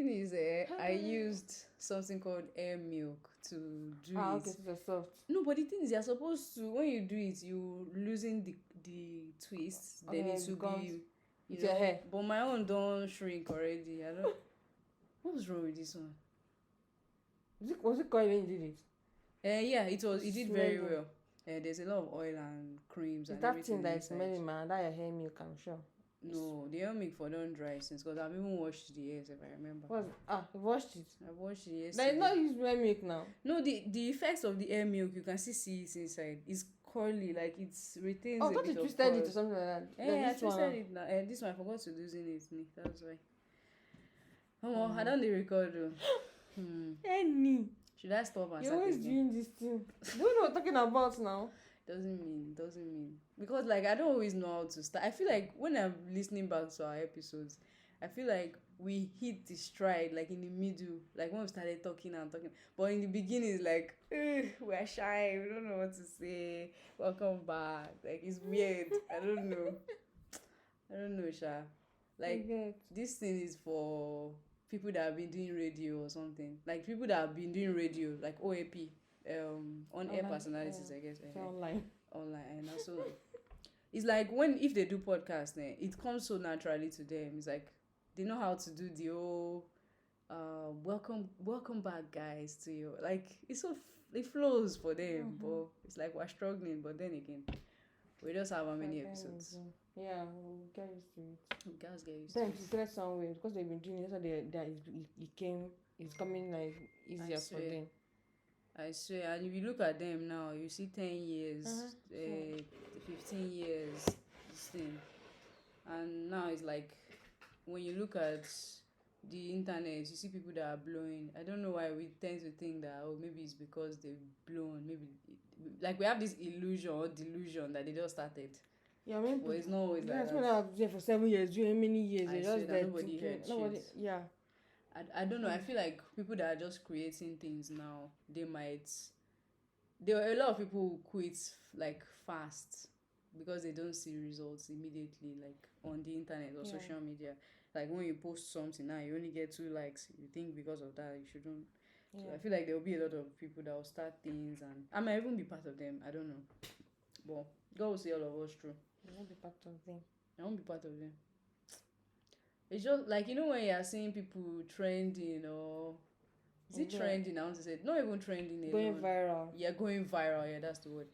thing is, I used something called air milk to do it. Okay, so they're soft. No, but the thing is, you're supposed to, when you do it, you losing the twist, then Okay, it will be, with your hair. But my own don't shrink already. I don't. What's wrong with this one? Was it cold when you did it? Yeah, it was. It did very Smelling. well. There's a lot of oil and creams It's and that everything thing that is inside. smelling, man. That your hair milk, I'm sure. No, the hair milk for don't dry since, because I've even washed the hairs, if I remember. You washed it. I washed it yesterday. Like, not use hair milk now. No, the effects of the hair milk, you can see it inside. It's curly, like it's retains Oh, a I thought bit you of twisted curl. it or something like that. Yeah, I twisted it now. This one I forgot to loosen it. That's why. Oh, I don't record though. Any. Should I stop and You're start always again? doing this thing. You know what I'm talking about now? Doesn't mean. Because like I don't always know how to start. I feel like when I'm listening back to our episodes, I feel like we hit the stride like in the middle, like when we started talking. But in the beginning it's like, we're shy, we don't know what to say. Welcome back. Like it's weird. I don't know, Sha. Like this thing is for people that have been doing radio or something. Like people that have been doing radio, like OAP. On-air personalities, I guess. Online. And also it's like if they do podcast, it comes so naturally to them. It's like they know how to do the whole welcome back guys to you. Like it's it flows for them, but it's like we're struggling. But then again, we just have how many episodes? Yeah, we'll get used to it. Guys get used to it. Then it started somewhere because they've been doing it, so it's coming like easier for them. I swear, and if you look at them now, you see 10 years, 15 years, this thing. And now it's like, when you look at the internet, you see people that are blowing. I don't know why we tend to think that, maybe it's because they've blown. Maybe, like we have this illusion or delusion that they just started. Yeah, I mean, but it's not always like that. That's when I was there for 7 years, doing many years. I just that nobody heard shit. Yeah. I don't know. I feel like people that are just creating things now, there were a lot of people who quit like fast because they don't see results immediately, like on the internet or social media. Like when you post something now, you only get 2 likes. You think because of that you shouldn't. So I feel like there will be a lot of people that will start things, and I might even be part of them. I don't know, but God will see all of us through. I won't be part of them. I won't be part of them. It's just like, when you are seeing people trending, or is it trending? I want to say not even trending. Going viral. Yeah, going viral. Yeah, that's the word.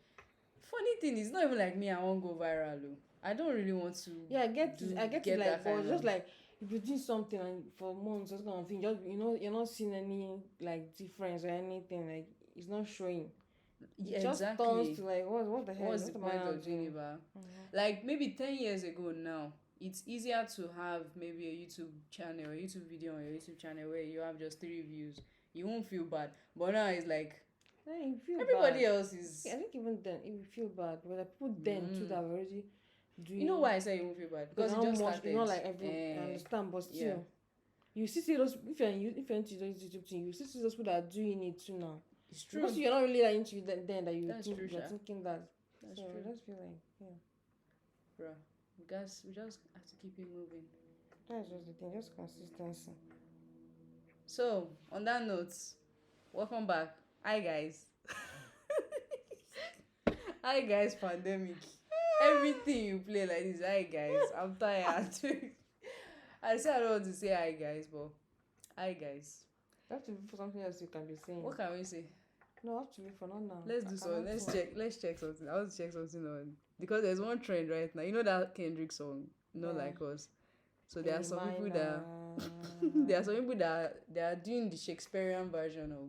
Funny thing is, not even like me. I won't go viral. I don't really want to. Yeah, I get it. Like, but just like if you do something and for months, that kind of thing, just you're not seeing any like difference or anything. Like it's not showing. Yeah, it just exactly. turns to like what the hell? What's the point of doing it? Like maybe 10 years ago now, it's easier to have maybe a YouTube channel or YouTube video on your YouTube channel where you have just 3 views. You won't feel bad. But now it's like everybody else is. Yeah, I think even then it will feel bad. But like people then too that already doing. You know why I say you won't feel bad? Because it just started. You know, like I understand, but still, you see those if you're into those YouTube things, you see those people that are doing it too now. It's true. Because you're not really like into it then that you're thinking that. That's true. I just feel like Bruh, we just have to keep it moving. That's just the thing, just consistency. So, on that note, welcome back. Hi guys. Hi guys, pandemic. Everything you play like this. Hi guys, I'm tired. I say I don't want to say hi guys, but hi guys. That's for something else you can be saying. What can we say? No, actually, for not now. Let's do so. Let's check something. I want to check something on, because there's one trend right now. You know that Kendrick song, Not Like Us. So there are some people that they are doing the Shakespearean version of.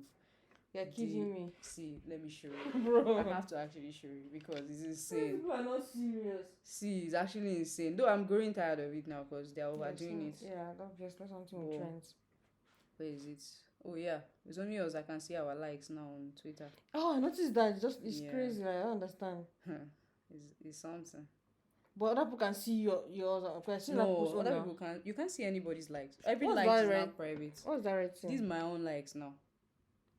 You're kidding me. See, let me show you. Bro. I have to actually show you because it's insane. People are not serious. See, it's actually insane. Though I'm growing tired of it now because they're overdoing it. Yeah, that's something with trends. Where is it? Oh yeah, it's only us. I can see our likes now on Twitter. Oh, I noticed that. It's crazy. I don't understand. It's something. But other people can see yours. No, other people can't. You can't see anybody's likes. Every like is now private. What's that right thing? These are my own likes now.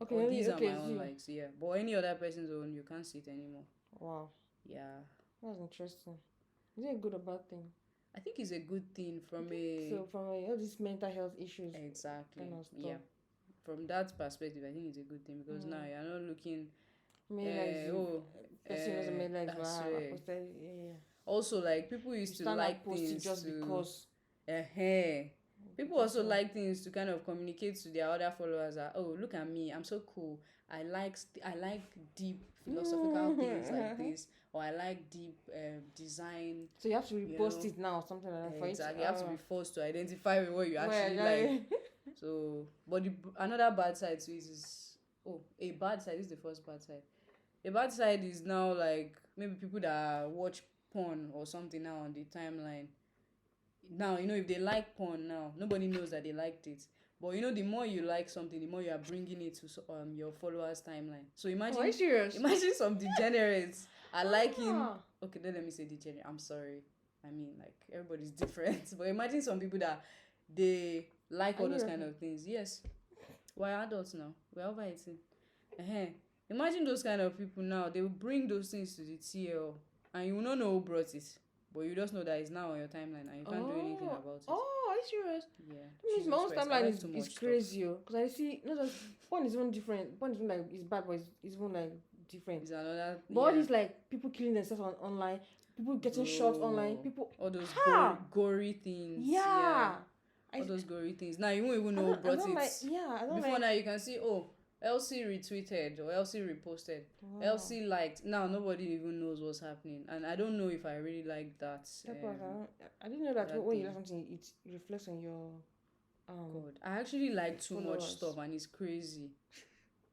Okay, these are my own likes. Yeah, but any other person's own, you can't see it anymore. Wow. Yeah. That's interesting. Is it a good or bad thing? I think it's a good thing from So from all these mental health issues. Exactly. Kind of stuff. Yeah. From that perspective, I think it's a good thing because now you're not looking. Person doesn't make like I swear. yeah. Also, like people used to like things just because. People also like things to kind of communicate to their other followers that, oh, look at me, I'm so cool. I like deep philosophical things like this, or I like deep design. So you have to repost it now or something like that. Exactly. You have to be forced to identify with what you actually like. So, but another bad side to it is, a bad side. This is the first bad side. A bad side is now like maybe people that watch porn or something now on the timeline. Now, if they like porn now, nobody knows that they liked it. But the more you like something, the more you are bringing it to your followers' timeline. So imagine, are you serious? Imagine some degenerates are liking. Okay, then let me say degenerate. I'm sorry. I mean, like everybody's different. But imagine some people that they like all those kind of things. Yes, we're adults now. We're over 18. Imagine those kind of people now. They will bring those things to the TL, and you will not know who brought it. But you just know that it's now on your timeline and you can't do anything about it. Oh, are you serious? Yeah. My own timeline is crazy, because I see porn is even different. Porn is even like it's bad, but it's even like different. It's another. But all these like people killing themselves online, people getting shot online, people all those gory things. Yeah. All those gory things. Now you won't even know who brought it. I don't Before now you can see, Elsie retweeted or Elsie reposted. Wow. Elsie liked. Now nobody even knows what's happening, and I don't know if I really like that. I didn't know that when you like something, it reflects on your. God, I actually like too much stuff, and it's crazy.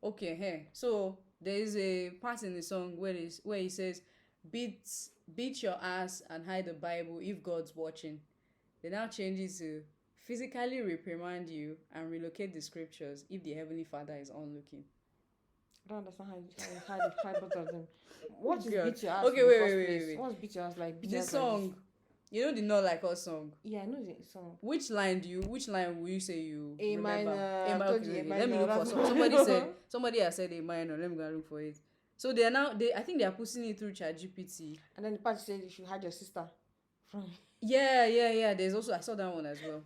Okay, so there is a part in the song where he says, "Beat your ass and hide the Bible if God's watching." They now change it to, "Physically reprimand you and relocate the scriptures if the Heavenly Father is onlooking." I don't understand how you hide both of them. What is beat your ass? Okay, wait. What's beat your ass like? The song, the Not Like Us song. Yeah, I know the song. Which line will you say you remember? A minor. Okay. Let me look for somebody has said A minor. Let me go and look for it. So I think they are pushing it through ChatGPT. And then the part said you should hide your sister from. Yeah. There's also, I saw that one as well.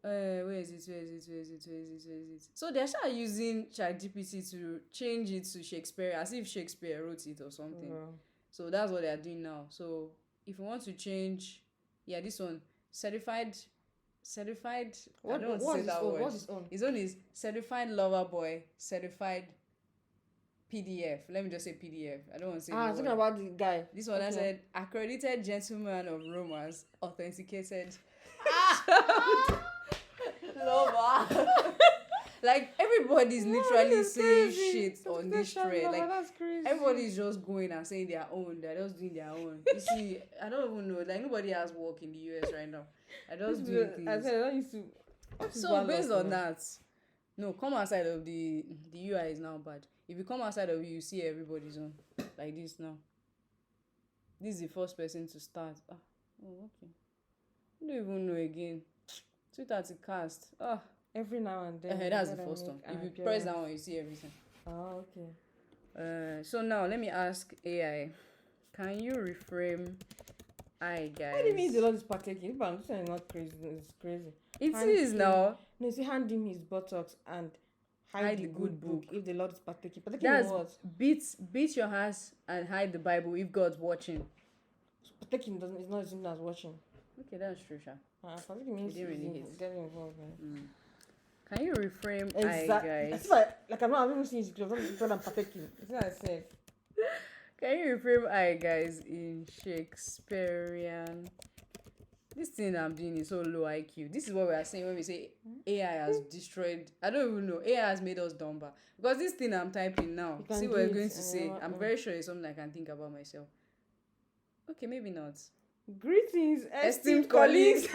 Where is it? So they're started using ChatGPT to change it to Shakespeare, as if Shakespeare wrote it or something. So that's what they're doing now. So if you want to change, this one, certified. What, I don't say that word. What's his own? His own is certified lover boy, certified PDF. Let me just say PDF. I don't want to say. Talking about the guy. This one I said accredited gentleman of romance, authenticated. Lover. Like everybody's literally saying shit on this thread. Like that's crazy. Everybody's just going and saying their own. They're just doing their own. You see, I don't even know. Like nobody has work in the US right now. I just do things. I said I don't used to. So based on that, no, come outside of the UI is now bad. If you come outside of it, you see everybody's on like this now. This is the first person to start. Okay. I don't even know again. Twitter to cast. Every now and then. That's the first one. If you press that one, you see everything. Okay. So now let me ask AI. Can you reframe guys? What do you mean the Lord is partaking? But I'm saying not crazy. It's crazy. It is now. No, see, hand him his buttocks and hide the good book if the Lord is partaking. Partaking that's what? Beat your ass and hide the Bible if God's watching. So partaking is not the same as watching. Okay, that's true, Sha. Partaking means getting involved. Can you reframe guys? It's like I'm not even seeing it because I'm partaking. That's what I said. Can you reframe guys in Shakespearean? This thing I'm doing is so low IQ. This is what we are saying when we say AI has destroyed. I don't even know. AI has made us dumber. Because this thing I'm typing now, see what we're going to say. I'm very sure it's something I can think about myself. Okay, maybe not. Greetings, esteemed colleagues.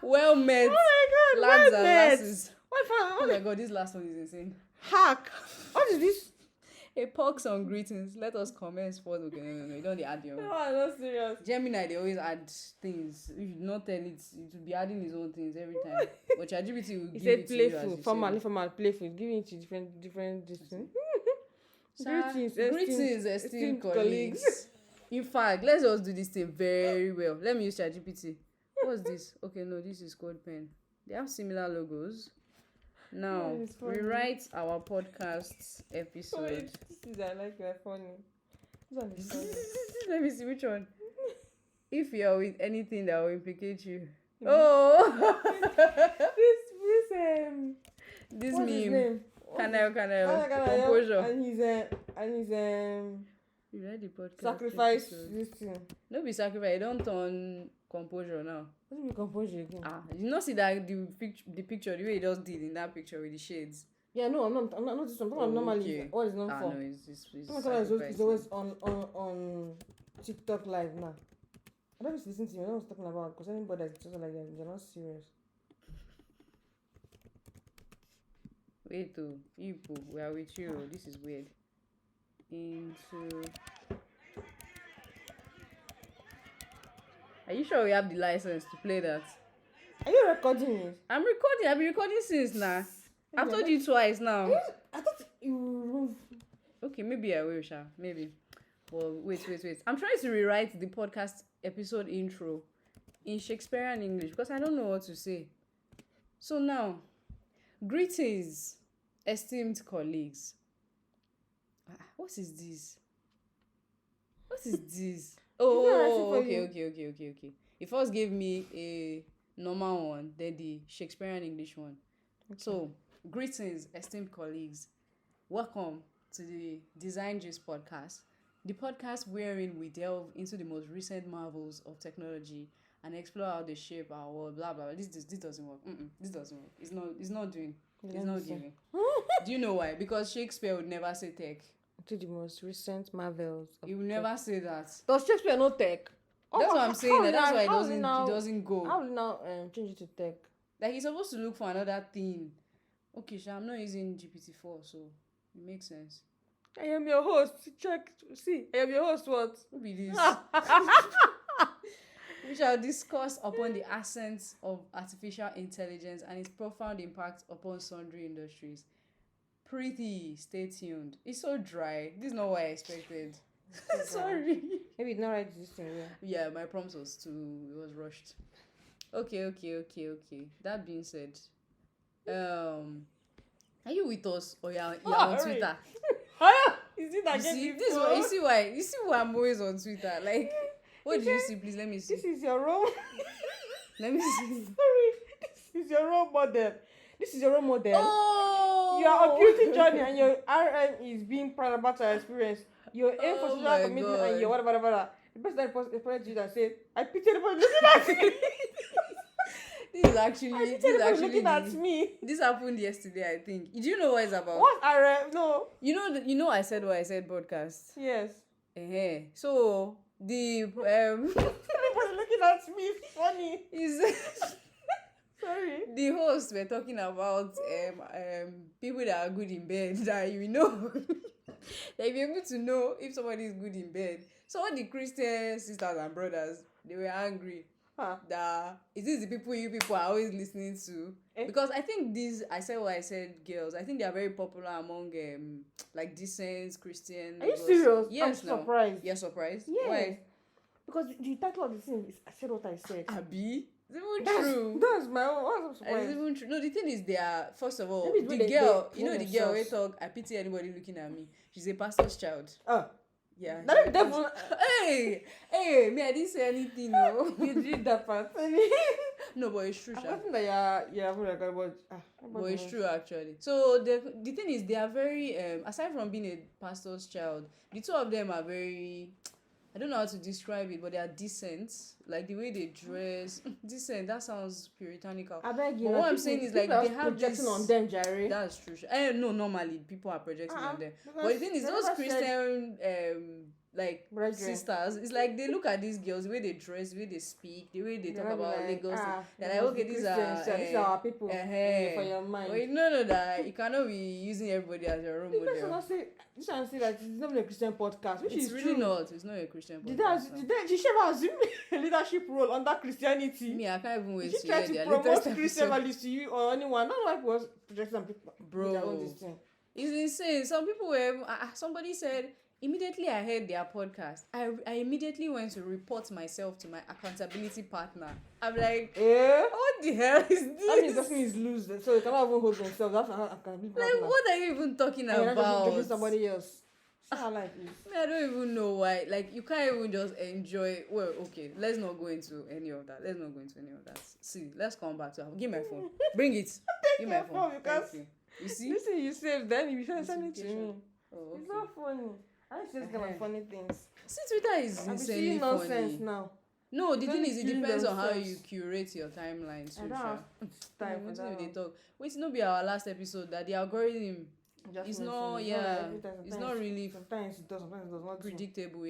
Well met. Oh my God, lads and lasses. Oh my God, this last one is insane. Hack. What is this? A pox on greetings. Let us commence for the. No, you don't add your own. No, I'm not serious. Gemini, they always add things. You should not tell it. It will be adding his own things every time. But ChatGPT will give it to you as you formal, playful. Giving it to different distance. Greetings, esteemed colleagues. In fact, let's just do this thing very well. Let me use ChatGPT. What's this? Okay, no, this is Code Pen. They have similar logos. Now, rewrite our podcast episode. This is I like that funny. This one is funny. Let me see which one. If you're with anything that will implicate you. Oh! This what's meme. His name? Canal, composure. And his you read the podcast sacrifice episode. This thing. No be sacrifice, you don't turn composure now. What do you composure again? You not see that the picture, the way he just did in that picture with the shades. Yeah, no, I'm not this one. Normally, okay. What is known for? No, it's always on TikTok live now. I don't just listen to you. I know what I'm talking about because anybody that's just like that, they're not serious. Wait, people, we are with you. This is weird. Are you sure we have the license to play that? Are you recording it? I'm recording. I've been recording since now. I've told you twice now. I thought you. Okay, maybe I will, Sha. Maybe. Well, wait. I'm trying to rewrite the podcast episode intro in Shakespearean English because I don't know what to say. So now, greetings, esteemed colleagues. What is this? Oh, okay. He first gave me a normal one, then the Shakespearean English one. Okay. So, greetings, esteemed colleagues. Welcome to the Design Gist podcast, the podcast wherein we delve into the most recent marvels of technology and explore how they shape our world. Blah blah. This doesn't work. This doesn't work. It's not doing. It's not giving. Do you know why? Because Shakespeare would never say tech. To the most recent marvels. He will never say that. Does Shakespeare not tech? That's what I'm saying. That's why he doesn't go. How will now change it to tech? Like he's supposed to look for another thing. Okay, Sha, I'm not using GPT-4, so it makes sense. I am your host. Check. See, I am your host. What? Who be this? We shall discuss upon the ascent of artificial intelligence and its profound impact upon sundry industries. Pretty, stay tuned. It's so dry. This is not what I expected. Sorry. Maybe it's not right this thing. Yeah, my prompt was it was rushed. Okay. That being said, are you with us or you're on Twitter? Is it that you see why I'm always on Twitter? Like, what did you see? Please let me see. This is your role. Let me see. Sorry, this is your role model. Oh, you are a beauty journey and your RM is being proud about your experience. Your aim for social commitment and your whatever. The person that responded to you that said, I pity everybody looking at me. This is actually looking at me. This happened yesterday, I think. Do you know what it's about? What RM? No. You know I said what I said podcast. Yes. So the everybody looking at me. Funny. Sorry. The hosts were talking about people that are good in bed that you know. Like you're able to know if somebody is good in bed. So all the Christian sisters and brothers, they were angry. That is this the people you people are always listening to? Because I think these I said girls, I think they are very popular among like decent Christian. Are you serious? Yes, I'm surprised. You're surprised? Yes. Why? Because the title of the thing is I said what I said. Abi? It's even true. That's my own. What's surprised? It's even true. No, the thing is, they are first of all the girl. You know the girl. We talk. I pity anybody looking at me. She's a pastor's child. Yeah. That devil. Hey, me, I didn't say anything. No, you did that part. No, but it's true. I think that but it's true actually. So the thing is, they are very aside from being a pastor's child, the two of them are very. I don't know how to describe it, but they are decent. Like the way they dress, decent. That sounds puritanical. I beg you. But what I'm saying is like they have projecting this on them, Jerry. That's true. No, normally people are projecting on them. But the thing is, those Christian like sisters, it's like they look at these girls, the way they dress, the way they speak, the way they talk about Lagos. They're like, okay, these are our people. For your mind. But you know that you cannot be using everybody as your role model. This one say that it's not a Christian podcast, which it's is really true. not. It's not a Christian podcast. Did she ever assume a leadership role under Christianity? Me, I can't even wait to hear their latest episode. She tried to promote Christian values to you or anyone. Not like was projecting on people. Bro, it's insane. Some people were. Somebody said Immediately I heard their podcast, I immediately went to report myself to my accountability partner. I'm like, what the hell is this? That means the person is loose, so they cannot even hold themselves. That's an accountability partner. Like, what are you even talking and about? You're not just judging somebody else. See how life is. I don't even know why. Like, you can't even just enjoy. Well, okay, let's not go into any of that. See, let's come back to. Give my phone. Bring it. Give my phone. Because Thank you. You see? Listen, you saved. Then you send it to me. Oh, okay. It's not funny. I just kind of funny things. See, Twitter is insanely nonsense funny. now. No, the thing is, it depends on how themselves. you curate your timeline. So I don't have time for that. They talk. Wait, no, be our last episode that the algorithm. It's not, it's not really sometimes it does not predictable,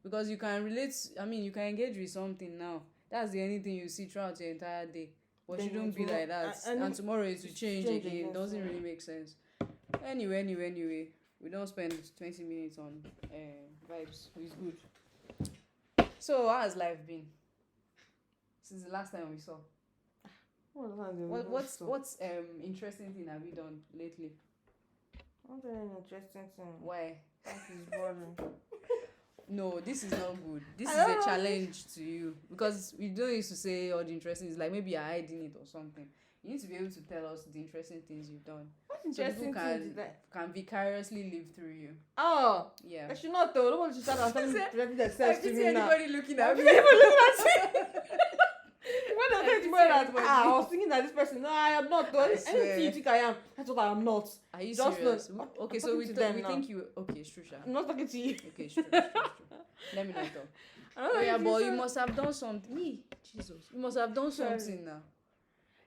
because you can relate. I mean, you can engage with something now. That's the only thing you see throughout your entire day. But then shouldn't be like that. And tomorrow it will change again. It doesn't really make sense. Anyway, we don't spend 20 minutes on vibes. It's good. So how has life been since the last time we saw? What's interesting thing have you done lately? Not an interesting thing. Why? That is boring. No, this is not good. This is a challenge to you, because we don't used to say all the interesting things, like maybe you're hiding it or something. You need to be able to tell us the interesting things you've done. What interesting things is that? Can vicariously live through you. Oh, yeah. I should not though. Nobody should start presenting themselves to me now. Anybody looking at me? When I said I was thinking that this person. No, I am not. Though. Anything you think I am, that's what I am not. Are you just serious? Not, okay, so we think you. Okay, Strusha. I'm not talking to you. Okay, true. Let me not talk. Yeah, but you must have done something. Jesus, you must have done something now.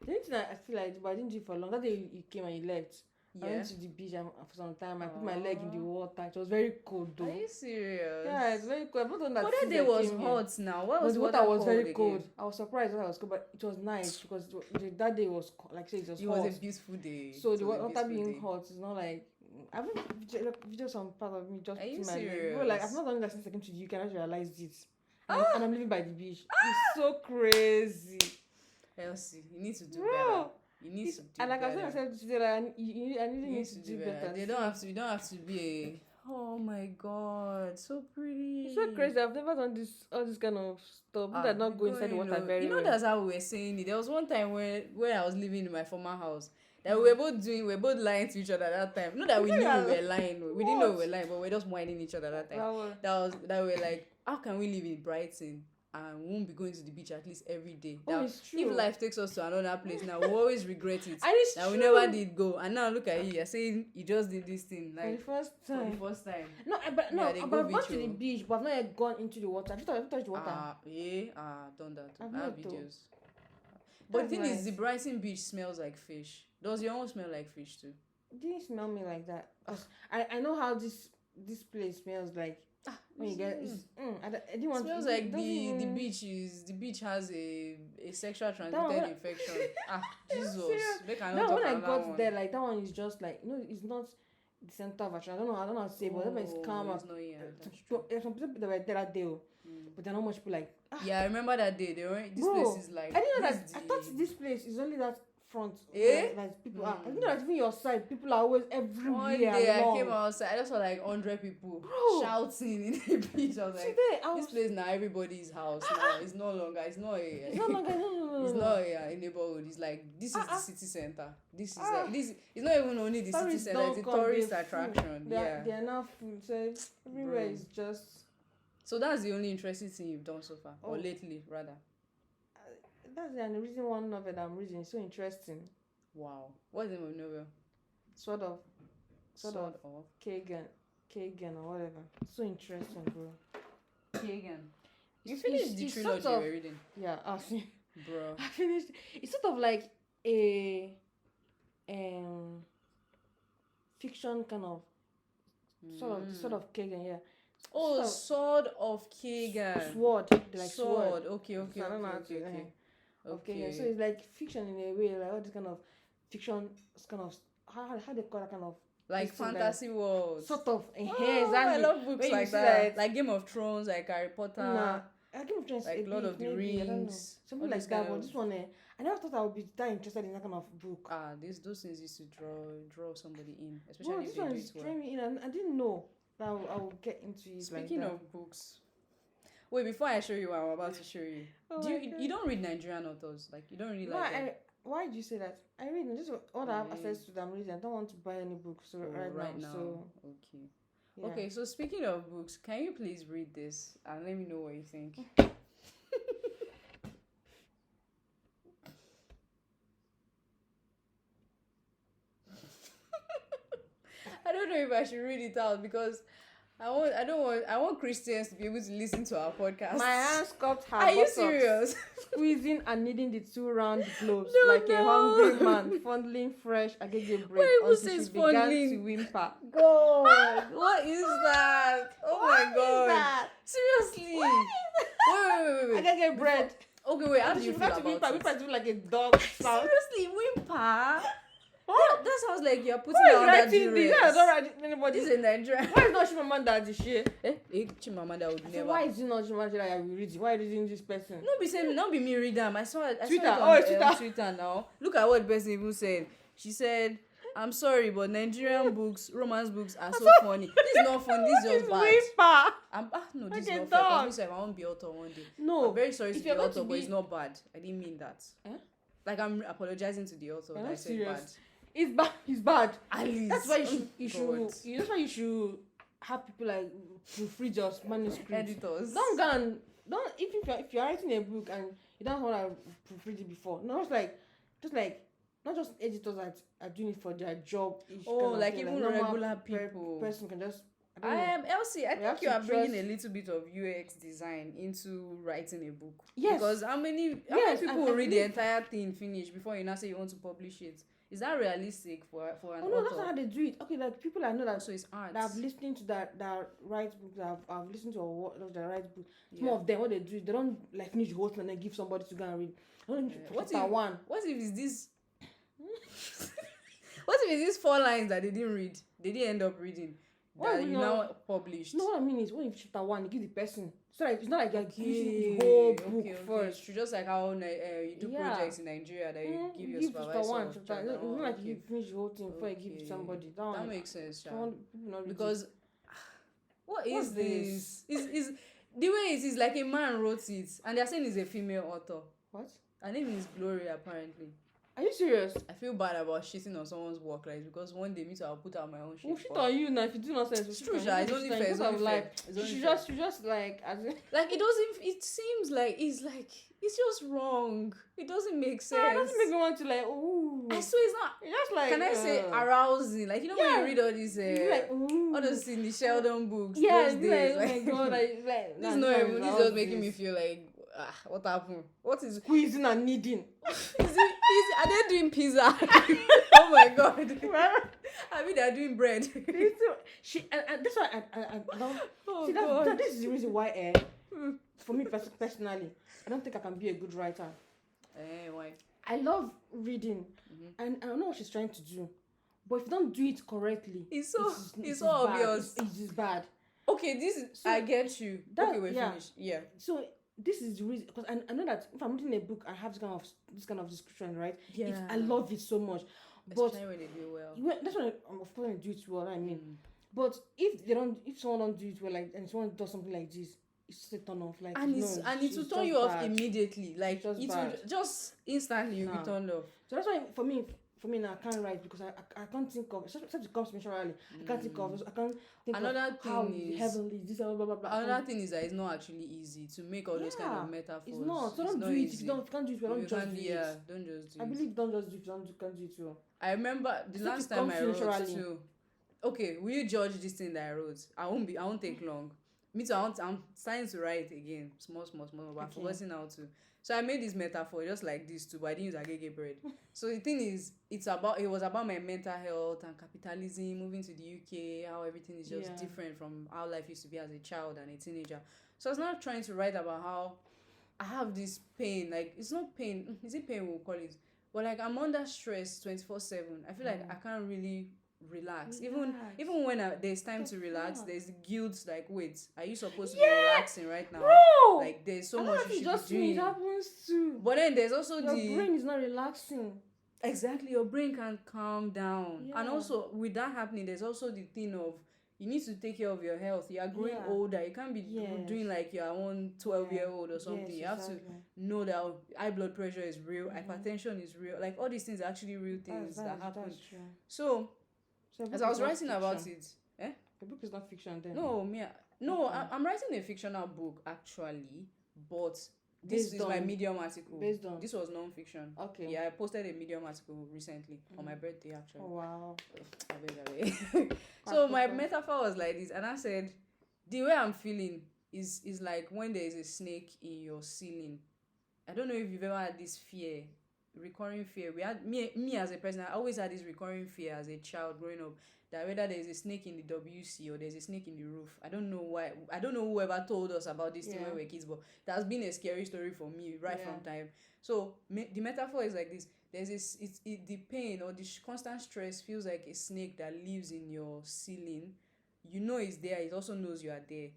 The only thing I feel like, but I didn't do it for long. That day you came and you left. Yeah. I went to the beach for some time. I put my leg in the water. It was very cold though. Are you serious? Yeah, it's very cold. I've not done that. But that day was hot now. What was the water was very cold. Again? I was surprised that it was cold, but it was nice because that day was, like I said, it was hot. It was a beautiful day. So the water being hot is not like, I haven't videos some part of me just putting my leg. Bro, like I've not done that since I came to the UK. I just realized this. And I'm living by the beach. It's so crazy. Elsie, you need to do better. You need to do and like better. I said today, like, I need to do better. You don't have to be a. Oh my God, so pretty. It's so crazy. I've never done all this kind of stuff. That not go inside the water very well. That's how we were saying it. There was one time where I was living in my former house that we were both lying to each other at that time. Not that we knew we were lying. We didn't know we were lying, but we were just whining each other at that time. That we were like, how can we live in Brighton and we won't be going to the beach at least every day? It's true. If life takes us to another place now, we'll always regret it. And it's that true. We never did go. And now look at you. You're saying you just did this thing like for the first time. No, but I've gone to the beach, but I've not yet gone into the water. Have you touched the water? Done that. I have videos. But the thing is, the Brighton beach smells like fish. Does your own smell like fish too? It didn't smell me like that. I know how this place smells like. When you get I didn't want. It smells like the beach has a sexual transmitted infection. Jesus! When I got there, like that one is just like it's not the center of attraction. I don't know how to say, but that one is calm. There's some people that were there that day, but there are not much people like. Yeah, I remember that day. This place is like. I didn't know that. I thought this place is only that front. Like people are. I didn't know that even your side, people are always everywhere. One day I came outside, I just saw like 100 people shouting in the beach. I was like, this place now everybody's house now. It's no longer. It's not a neighborhood. It's like this is the city center. This is like this. It's not even only the city center. It's a tourist attraction. They are now full. So everywhere is just. So that's the only interesting thing you've done so far, or lately rather. That's the reason one novel that I'm reading is so interesting. Wow. What's the name of the novel? Sort of Kagan or whatever. So interesting, bro. Kagan. You finished the trilogy you were reading? Yeah, bro. I finished. It's sort of like a fiction kind of sort of Kagan, yeah. Oh, Sword of Kagan. Sword. Like sword. Okay. Okay. So it's like fiction in a way, like all this kind of fiction, kind of how they call that kind of like fantasy world. Sort of. Exactly. I love books like that. Like Game of Thrones, like Harry Potter. Game of Thrones, like Lord of the Rings. I don't know. Something like that. But this one, I never thought I would be that interested in that kind of book. Those things used to draw somebody in, especially if this one is drawing me in. I didn't know. I will get into it. Speaking like that. of books, wait, before I show you what I'm about to show you, Oh you don't read Nigerian authors? Like, you don't really no, like them? why do you say that? I read just what I have access to that I'm reading. I don't want to buy any books right now. So okay. yeah. Okay, so speaking of books, can you please read this and let me know what you think? I don't know if I should read it out because I want Christians to be able to listen to our podcast. My hands cupped her Are you buttocks, serious? squeezing and kneading the two round globes No. a hungry man fondling fresh agege bread until she began to whimper. God, what is that? Oh my God. That? Seriously? Wait. Agege bread. Okay, wait. How do She you feel began to about whimper. it? Whimper do like a dog sound. Seriously, whimper? That sounds like you're putting Who is her under writing this? duress. I don't write anybody. This is Nigeria. Why is not Chimamanda Adichie? Chimamanda would So never. why is it not Chimamanda that I will read it? Why are you reading this person? Not be me read them. I saw it Twitter. on Twitter. Twitter now. Look at what the person even said. She said, "I'm sorry, but Nigerian books, romance books are so funny. This is not funny. This is just bad." No, this is not fair. Because I won't be author one day. No, I'm very sorry to the author, but it's not bad. I didn't mean that. Like, I'm apologizing to the author that I said serious. bad. It's bad. It's bad. At least. That's why that's why you should have people like proofread your manuscript. Editors. Don't if you're writing a book and you don't want to proofread it before. No, just like not just editors that are doing it for their job. Like even regular people. Person can just. Elsie, I think you are bringing a little bit of UX design into writing a book. Yes. Because how many people will read the entire thing finish before you now say you want to publish it? Is that realistic for an author? No, that's not how they do it. Okay, like people I know that. So it's art. That I've listened to that write books. I've listened to that write book. Some of them, what they do, they don't like finish the whole thing and then give somebody to go and read. What if it's this? What if it's these 4 lines that they didn't read? They didn't end up reading. That you now published. No, what I mean is when you chapter 1, you give the person. So like it's not like you're giving the whole book first. It's just like how you do projects in Nigeria that you give your supervisor. It's not like you finish the whole thing before you give it to somebody. That makes sense, because what is this? Is the way it is like a man wrote it and they're saying it's a female author. What? Her name is Gloria, apparently. Are you serious? I feel bad about shitting on someone's work, like, because one day me too, I'll put out my own shit. We'll shit on you now if you do not sense. It's true, it's only fair. It's only fair. You just like it doesn't. It seems like it's just wrong. It doesn't make sense. It doesn't make me want to like ooh. I swear it's not. It's just like can I say arousing? Like when you read all these all those in the Sheldon books. Those days, oh my god, this is not even. This is just making me feel like what happened? What is squeezing and kneading? Are they doing pizza? Oh my god! I mean, they're doing bread. And that's why I don't. Oh, see, this is the reason why, for me personally, I don't think I can be a good writer. Why? I love reading, and I know what she's trying to do, but if you don't do it correctly, it's so obvious. It is bad. Okay, I get you. Okay, we're finished. Yeah. So this is the reason, because I know that if I'm reading a book, I have this kind of description, right? Yeah. I love it so much. Especially when they do well. That's when of course I do it well. I mean, but if someone don't do it well, like, and someone does something like this, it's a turn off. Like, and it will turn you off immediately. Like it will just instantly you will turn off. So that's why for me now I can't write, because I can't think of, except it comes naturally. I can't think of how heavenly this blah blah blah. Another thing is that it's not actually easy to make all those kind of metaphors. It's not. So don't do it. If you can't do it well, don't just do it. Don't just do it. I believe don't just do it. Can't do it well. I remember the last time I wrote too. Okay, will you judge this thing that I wrote? I won't take long. Me too. I'm starting to write again, small, but I'm forgetting how to. So I made this metaphor just like this too, but I didn't use agege bread. So the thing is, it was about my mental health and capitalism, moving to the UK, how everything is just different from how life used to be as a child and a teenager. So I was not trying to write about how I have this pain. Like, it's not pain. Is it pain we'll call it? But like, I'm under stress 24/7. I feel like I can't really relax. Even when there's time to relax, there's guilt. Like, wait, are you supposed to be relaxing right now? Bro! Like, there's so much you should be doing. It happens too. But then there's also your brain is not relaxing. Exactly, your brain can't calm down. And also with that happening, there's also the thing of you need to take care of your health. You are growing older. You can't be doing like you're one 12-year-old or something. You have to know that high blood pressure is real, hypertension is real. Like all these things are actually real things that happen. So as I was writing about it, the book is not fiction then. I'm writing a fictional book actually, but this is my Medium article. This was non-fiction. Okay. Yeah, I posted a Medium article recently on my birthday actually. Oh wow. So my metaphor was like this, and I said the way I'm feeling is like when there is a snake in your ceiling. I don't know if you've ever had this fear, recurring fear. We had me as a person, I always had this recurring fear as a child growing up, that whether there's a snake in the WC or there's a snake in the roof. I don't know why. I don't know whoever told us about this thing when we were kids, but that's been a scary story for me right from time. So the metaphor is like this. There's this, the pain or the constant stress feels like a snake that lives in your ceiling. You know it's there. It also knows you are there.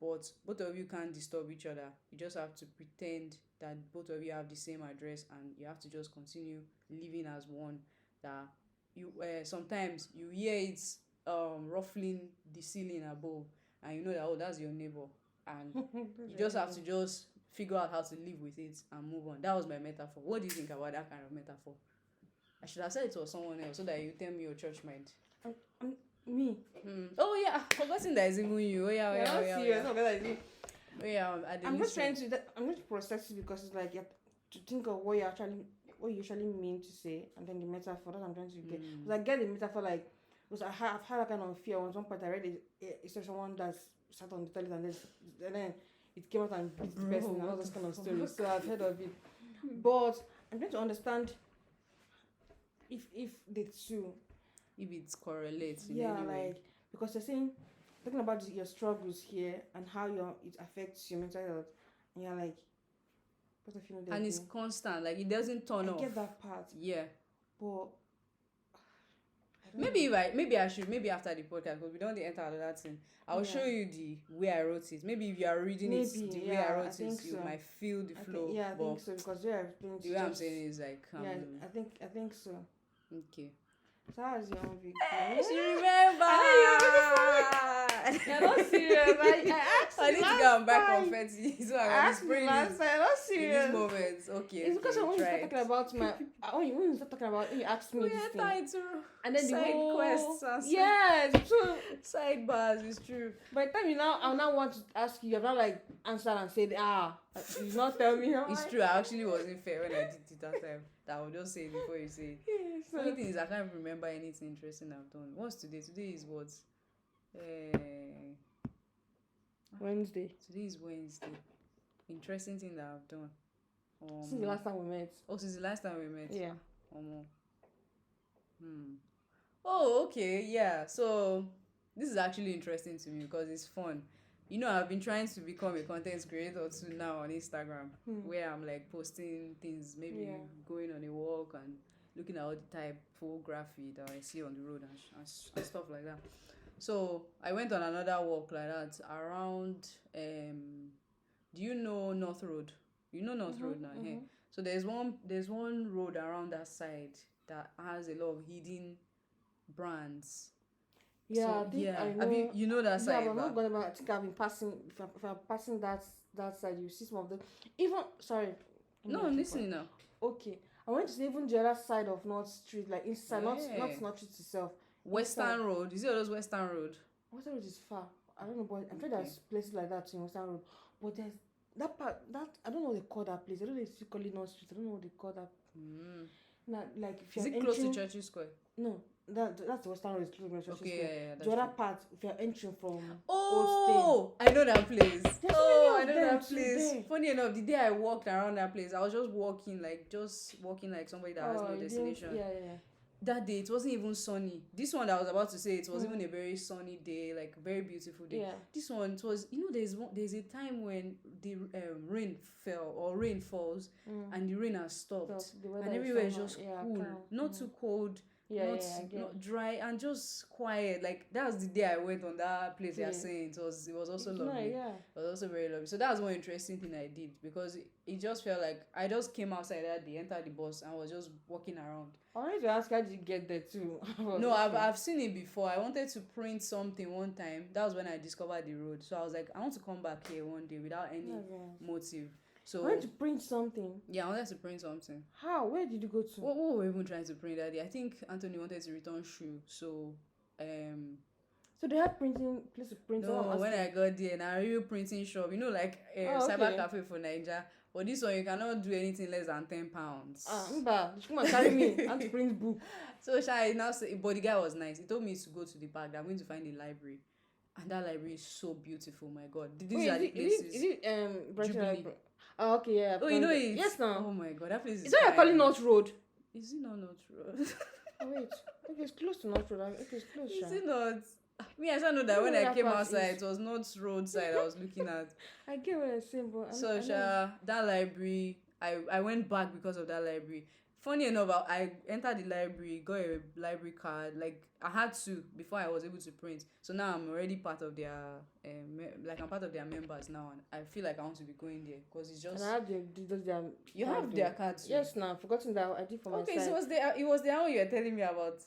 But both of you can't disturb each other. You just have to pretend that both of you have the same address, and you have to just continue living as one. That you sometimes you hear it ruffling the ceiling above, and you know that that's your neighbor, and you just have to just figure out how to live with it and move on. That was my metaphor. What do you think about that kind of metaphor? I should have said it to someone else so that you tell me your church mind. Me. Oh yeah, I've forgotten that it's even you. Oh yeah. I'm just trying to. I'm going to process it because it's like you have to think of what you actually mean to say, and then the metaphor that I'm trying to get. Because I get the metaphor like, because I've had that kind of fear. At one point, I read it's someone that's sat on the toilet and then it came out and beat the person and all those kind of stories. So I've heard of it, but I'm trying to understand if the two. If it correlates in any way. Like, because you're talking about your struggles here and how it affects your mental health, and you're like, what if you know that? And it's constant, like it doesn't turn off. I get that part. Yeah. But maybe I should, maybe after the podcast, because we don't enter another thing. I'll show you the way I wrote it. Maybe if you are reading it the way I wrote it, you might feel the flow. I think so, because the way I'm saying is like I think so. Okay. So how's your own week? She remember. You're not serious. I need to go and buy confetti. So I'm spraying it. You're not serious. In these moments. Okay. It's because when you start talking about when you start talking about, when you ask me this thing, and then side quests. Yes, true. Sidebars, it's true. By the time I'll now want to ask you, you've not like answered and said, you not tell me. It's true. I actually wasn't fair when I did it that time. That I will just say it before you say it. Yes. The only thing is I can't remember anything interesting I've done. What's today? Today is what? Wednesday. Today is Wednesday. Interesting thing that I've done. Since the last time we met. Oh, since the last time we met. Yeah. Oh, okay. Yeah. So this is actually interesting to me because it's fun. You know, I've been trying to become a content creator too now on Instagram, where I'm like posting things, maybe going on a walk and looking at all the typography that I see on the road and stuff like that. So I went on another walk like that around, do you know North Road? You know North Road now, yeah. So there's one road around that side that has a lot of hidden brands. Yeah, so, I know. You know that side? Yeah, but I'm not going to. I think I've been passing. If I'm passing that side, you see some of them. Even sorry. No, I'm listening now. Okay, I went to see even the other side of North Street, like inside, not North Street itself. Western Road. Is it those Western Road? Western Road is far. I don't know, but I'm sure there's places like that in Western Road. But there's that part that I don't know what they call that place. I don't know if you call it North Street. I don't know what they call that. Now, like if you're is it close to Churchill Square? No. That's the Western Road. Okay, the other part, if you're entering from Old State. I know that place. I know that place. Today. Funny enough, the day I walked around that place, I was just walking like somebody that has no destination. Yeah. That day, it wasn't even sunny. This one that I was about to say, it was even a very sunny day, like very beautiful day. Yeah. This one, it was, there's a time when the rain falls and the rain has stopped. And everywhere is just cool. Not too cold. Not dry and just quiet. Like that's the day I went on that place. You're saying it was also lovely. It was also very lovely. So that's one interesting thing I did because it just felt like I just came outside that day, entered the bus, and was just walking around. I wanted to ask, how did you get there too? No, I've seen it before. I wanted to print something one time. That was when I discovered the road. So I was like, I want to come back here one day without any motive. So I wanted to print something. Yeah, I wanted to print something. How? Where did you go to? What were we even trying to print that day? I think Anthony wanted to return shoe. So So they had printing place to print. No, when I got there, now real printing shop. You know, like cyber cafe for Nigeria. But this one you cannot do anything less than £10. Come and carry me. I want to print book. So Shai now say, but the guy was nice. He told me to go to the park. I'm going to find a library, and that library is so beautiful. My God, these are the places. Is it Jubilee? Oh, okay, yeah. Oh, you know it. Yes, now. Oh my God, that place is. Is that you're calling North Road? Is it not North Road? Oh, wait, okay, it's close to North Road. Okay, it's close. Is it not? Me, I don't know that when I came outside, it was not roadside I was looking at. I get what you're saying, but so that library, I went back because of that library. Funny enough, I entered the library, got a library card. Like I had to before I was able to print. So now I'm already part of their, I'm part of their members now, and I feel like I want to be going there because it's just. And I have their. You have their cards. Yes, now forgotten that I did for myself. Okay, so it was the one you were telling me about.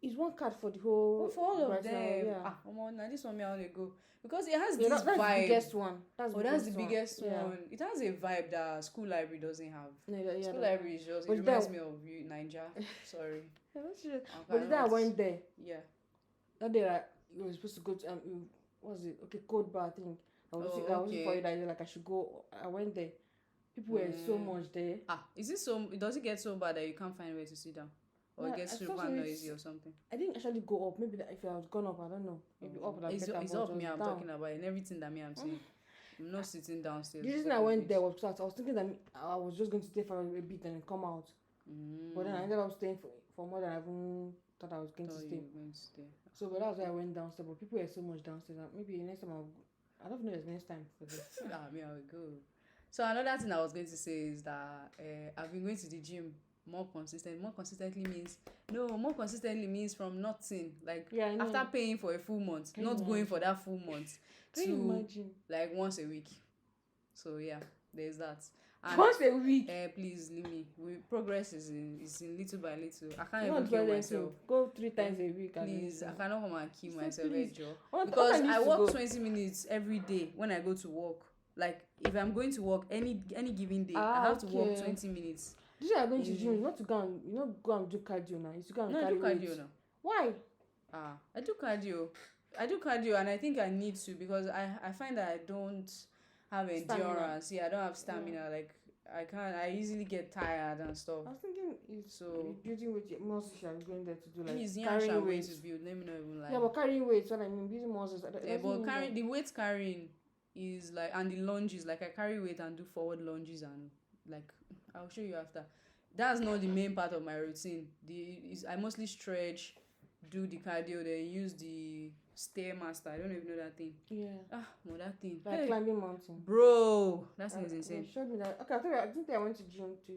It's one card for the whole. For all of them. Yeah. Now this one me I want to go because it has this vibe. That's the biggest one. That's the biggest one. Yeah. It has a vibe that school library doesn't have. Yeah, school library is just. It reminds me of you, Nigeria. Sorry. But the day I went there. Yeah. That day, like, you were supposed to go to what was it? Okay, code bar. I think I was looking for it. Like I should go. I went there. People were so much there. Is it so? Does it get so bad that you can't find where to sit down? Or it gets super noisy or something. I didn't actually go up. Maybe if I was gone up, I don't know. Maybe up. It's up me. I'm talking about and everything that me I'm saying. I'm not sitting downstairs. The reason I went there was because I was thinking that I was just going to stay for a bit and then come out. But then I ended up staying for more than I even thought I was going to stay. So but that's why I went downstairs. But people were so much downstairs. Maybe next time I don't know if next time for this. Me I will go. So another thing I was going to say is that I've been going to the gym. More consistently means from nothing, like after paying for a full month, going for that full month to like once a week. So yeah, there's that. And, once a week. Please leave me. Progress is in little by little. I can't even kill myself. Go 3 times a week. Please, I cannot come and kill myself, because I walk 20 minutes every day when I go to work. Like if I'm going to work any given day, I have to walk 20 minutes. This is why I'm going to gym, not to go and do cardio now. It's to go and carry weight. Cardio now. Why? I do cardio and I think I need to because I find that I don't have endurance. Stamina. I don't have stamina. Like I easily get tired and stuff. I was thinking building weight muscles you are going there to do like carrying weight to build. Let me not even lie. Yeah, but carrying weights, what I mean, building muscles. But the weight carrying is like, and the lunges, like I carry weight and do forward lunges and like I'll show you after. That's not the main part of my routine. I mostly stretch, do the cardio, then use the Stairmaster. I don't know if you know that thing. Yeah. That thing. Like climbing mountain. Bro, that thing is insane. You showed me that. Okay, I think I went to gym to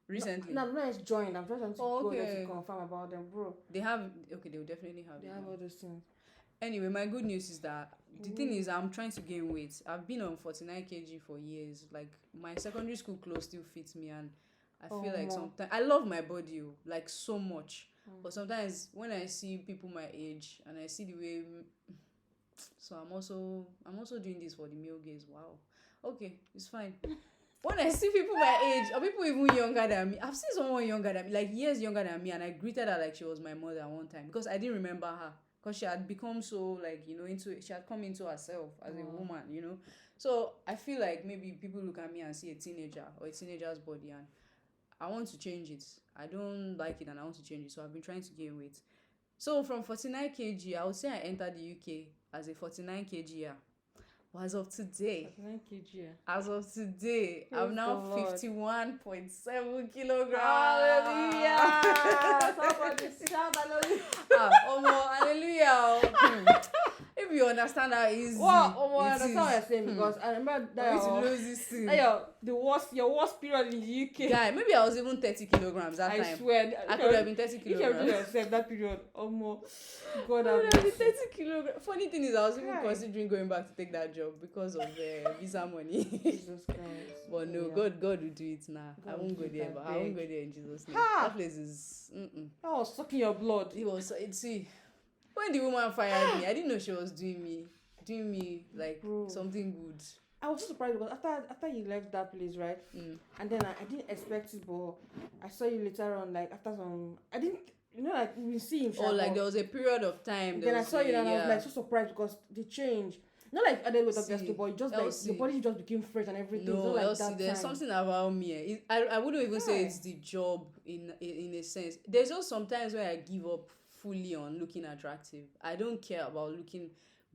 recently. No, it's joined. I'm just trying to go there to confirm about them, bro. They will definitely have. They have all those things. Anyway, my good news is that the thing is I'm trying to gain weight. I've been on 49 kg for years. Like my secondary school clothes still fit me, and I feel like sometimes I love my body like so much. But sometimes when I see people my age and I see the way, so I'm also doing this for the male gaze. Wow. Okay, it's fine. When I see people my age or people even younger than me, I've seen someone younger than me, like years younger than me, and I greeted her like she was my mother one time because I didn't remember her. Because she had become so, like, she had come into herself as a woman, So I feel like maybe people look at me and see a teenager or a teenager's body, and I want to change it. I don't like it and I want to change it. So I've been trying to gain weight. So from 49 kg, I would say I entered the UK as a 49 kg. But as of today, 49 kg. As of today, I'm now 51.7 kilograms. Hallelujah! Somebody shout hallelujah. Hallelujah. If you understand how easy. Well, I understand what you're saying because I remember that to lose this thing. Your worst period in the UK. Guy, maybe I was even 30 kilograms that time. I swear. I could have been 30 kilograms. If you have done yourself that period, more. God, I would have been 30 kilograms. Funny thing is, I was even considering going back to take that job because of visa money. Jesus Christ. But no, God will do it now. I won't go there, but I won't go there in Jesus' name. That place is. That was sucking your blood. It was. See, when the woman fired me, I didn't know she was doing me like something good. I was so surprised because after you left that place, right? And then I didn't expect it, but I saw you later on, like after some. I didn't. Like we see him. Like there was a period of time. Then I saw you and I was like so surprised because they changed. Not like other ways of yesterday, but just like the body just became fresh and everything. No, like Elsie, there's something about me. I wouldn't even say it's the job in a sense. There's just sometimes where I give up fully on looking attractive. I don't care about looking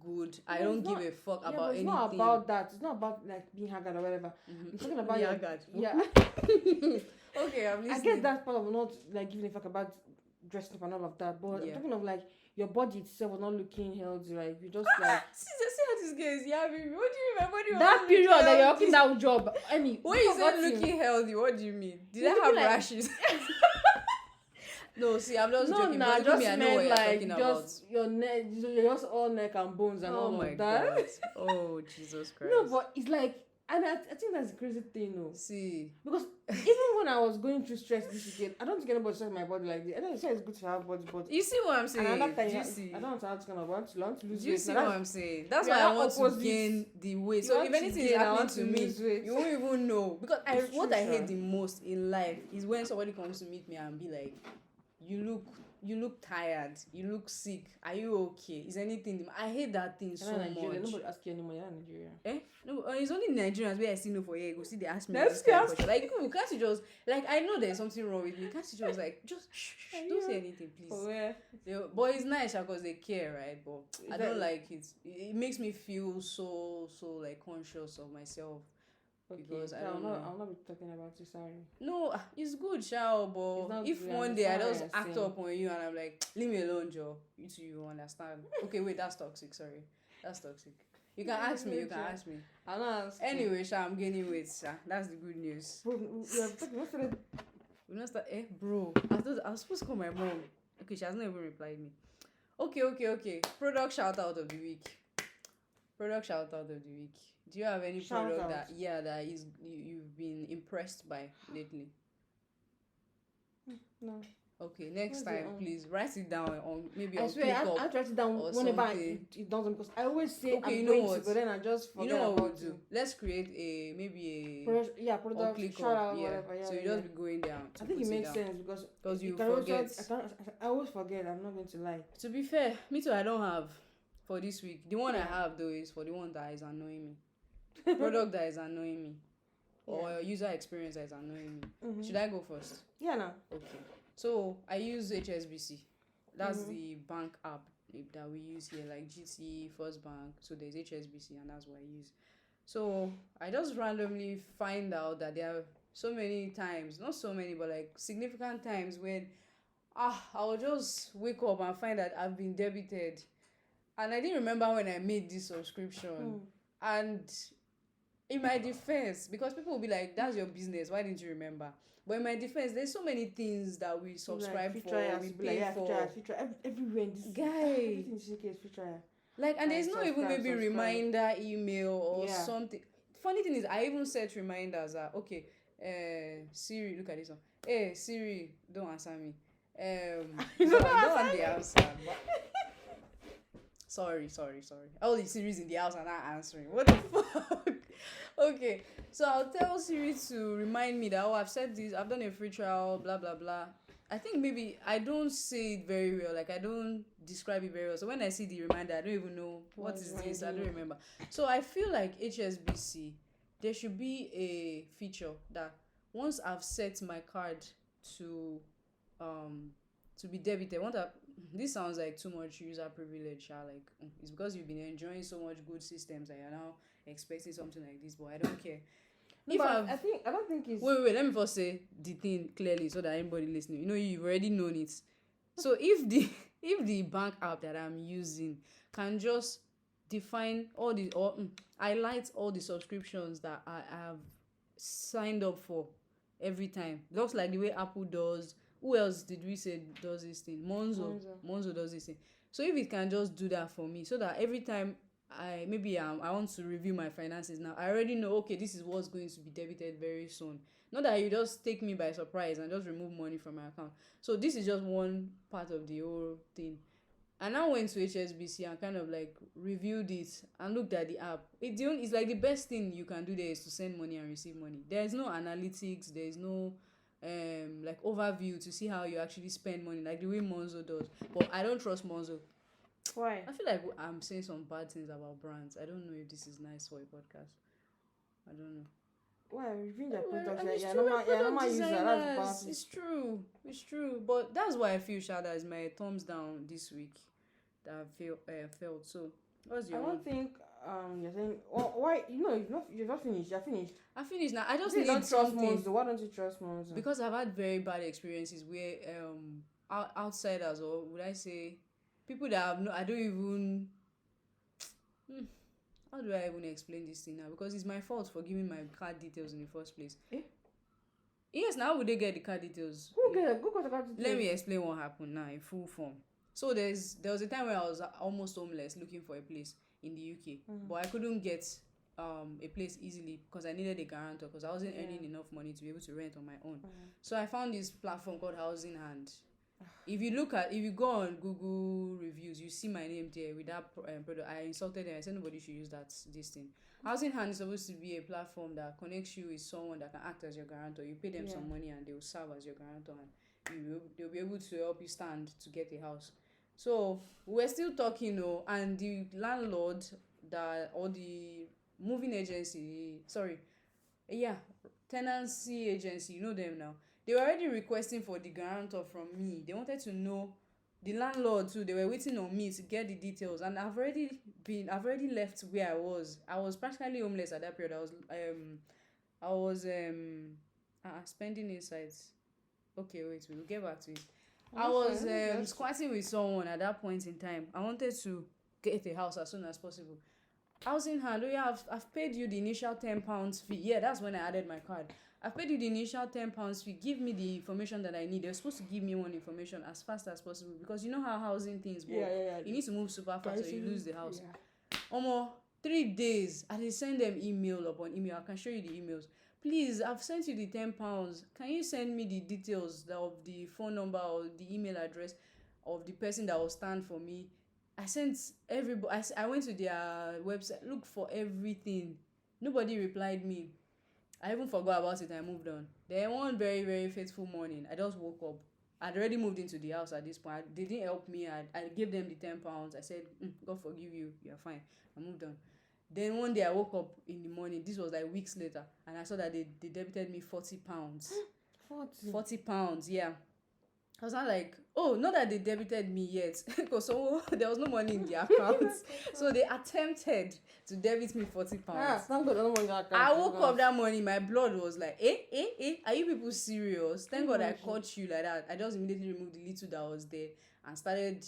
good. I don't give a fuck about anything. It's not about that. It's not about like being haggard or whatever. I'm talking about haggard. Yeah. Okay, I'm listening. I guess that's part of not like giving a fuck about dressing up and all of that. But I'm talking of like your body itself was not looking healthy. Like you just like see how this girl is yabbing me. What do you mean? What do you that period that you're working that job? I mean, when you say looking healthy, what do you mean? Did I have rashes? No, see, I'm just joking. No, just I know meant what you're like talking just about. your neck, just all neck and bones and all of that. God. Oh, Jesus Christ. No, but it's like, and I think that's a crazy thing, no. See, because even when I was going through stress this weekend, I don't think anybody stress my body like this. I don't say it's good to have body, but you see what I'm saying? And do you see? I don't want to lose weight. Do you see what I'm saying? That's why I want to gain the weight. So if anything is happening to me, you won't even know. Because what I hate the most in life is when somebody comes to meet me and be like, you look tired, you look sick, are you okay, is anything? I hate that thing so much. Nobody ask you anymore. You're in Nigeria. No, it's only Nigerians where I see no for here. Go see they ask me that's like, can't you just like, I know there's something wrong with me, can't you just like just don't say anything, please. For where? But it's nice because they care, right? But I don't like it. It makes me feel so like conscious of myself. Okay, because I'll not be talking about you, sorry. No, it's good, Shao, but if one day I just act up on you and I'm like, leave me alone, Joe, you understand. Okay, wait, that's toxic, sorry. That's toxic. You can ask me, I'll not ask. Anyway, Sha, I'm gaining weight, Sha. That's the good news. Bro, we are talking, what's the... We're not start, bro. I was supposed to call my mom. Okay, she hasn't even replied me. Okay. Product shout out of the week. Do you have any product that is you've been impressed by lately? No. Okay, next time please write it down on maybe I on swear, ClickUp. I write it down whenever it doesn't, because I always say okay, I'm going to, but then I just forget. You know what we'll do? Let's create a product shout out whatever. So you just be going down. I think it makes sense because you forget. I always forget. I'm not going to lie. To be fair, me too. I don't have for this week. The one I have though is for the one that is annoying me. Product that is annoying me, or user experience that is annoying me. Should I go first? Yeah, no. Okay. So I use HSBC. That's the bank app that we use here, like GT, First Bank. So there's HSBC, and that's what I use. So I just randomly find out that there are so many times, not so many, but like significant times when I'll just wake up and find that I've been debited, and I didn't remember when I made this subscription. And in my defense, because people will be like, that's your business, why didn't you remember? But in my defense, there's so many things that we subscribe like for, we pay for. Everywhere in this guy. Everything is feature. Like, and there's not even maybe reminder email or something. Funny thing is, I even set reminders that, okay, Siri, look at this one. Hey, Siri, don't answer me. Don't want the answer. Sorry. All the Siris in the house are not answering. What the fuck? Okay, so I'll tell Siri to remind me that, I've said this, I've done a free trial, blah, blah, blah. I think maybe I don't say it very well. Like, I don't describe it very well. So when I see the reminder, I don't even know what is this. I don't remember. So I feel like HSBC, there should be a feature that once I've set my card to be debited, this sounds like too much user privilege. Like, it's because you've been enjoying so much good systems that you're now expecting something like this, but I don't care. I don't think it's... Wait, let me first say the thing clearly so that anybody listening, you've already known it. So if the bank app that I'm using can just define all the or highlight all the subscriptions that I have signed up for every time. Looks like the way Apple does. Who else did we say does this thing? Monzo does this thing. So if it can just do that for me, so that every time I want to review my finances now, I already know, okay, this is what's going to be debited very soon. Not that you just take me by surprise and just remove money from my account. So this is just one part of the whole thing. I now went to HSBC and kind of like reviewed it and looked at the app. It's like the best thing you can do there is to send money and receive money. There is no analytics, there is no like overview to see how you actually spend money like the way Monzo does. But I don't trust Monzo. Why? I feel like I'm saying some bad things about brands. I don't know if this is nice for a podcast. I don't know. Why reviewing their Well, products? I mean, Like it's you're true, normal, we're you're product normal user. That's designers. bad. It's true. But that's why I feel Shada is my thumbs down this week that I felt. So what's your I one? don't think you're saying why you're not finished. You're finished. I finished now. I just You need don't trust something. Monzo. Why don't you trust Monzo? Because I've had very bad experiences where outsiders, or would I say people that have no, I don't even how do I even explain this thing now? Because it's my fault for giving my card details in the first place. Yes, now would they get the card details? Who get the card details? Let me explain what happened now in full form. So there was a time where I was almost homeless looking for a place in the UK, but I couldn't get a place easily because I needed a guarantor because I wasn't earning enough money to be able to rent on my own. So I found this platform called Housing Hand. If you go on Google reviews, you see my name there with that product. I insulted them. I said nobody should use this thing. Housing Hand is supposed to be a platform that connects you with someone that can act as your guarantor. You pay them some money and they will serve as your guarantor, and they'll be able to help you stand to get a house. So we're still talking, and the landlord or the moving agency, tenancy agency, you know them now. They were already requesting for the guarantor from me. They wanted to know the landlord too. They were waiting on me to get the details, and I've already left where I was. I was practically homeless at that period. I was spending insights. Okay, wait, we'll get back to it. I was squatting with someone at that point in time. I wanted to get a house as soon as possible. Housing Hand, I've paid you the initial £10 fee. Yeah, that's when I added my card. I've paid you the initial £10 fee. Give me the information that I need. They're supposed to give me one information as fast as possible because you know how housing things work. Yeah. You need to move super fast or you lose the house. Almost 3 days. I did send them email upon email. I can show you the emails. Please, I've sent you the £10. Can you send me the details of the phone number or the email address of the person that will stand for me? I sent everybody. I went to their website, looked for everything. Nobody replied me. I even forgot about it. I moved on. Then one very, very fateful morning, I just woke up. I'd already moved into the house at this point. They didn't help me. I gave them the £10. I said, God forgive you. You're fine. I moved on. Then one day I woke up in the morning. This was like weeks later, and I saw that they debited me £40. £40, yeah. I was not like, oh, not that they debited me yet, because there was no money in the account. So they attempted to debit me £40. Thank God, no money in the account. I woke up that morning, my blood was like, are you people serious? Thank God I caught you like that. I just immediately removed the little that was there and started,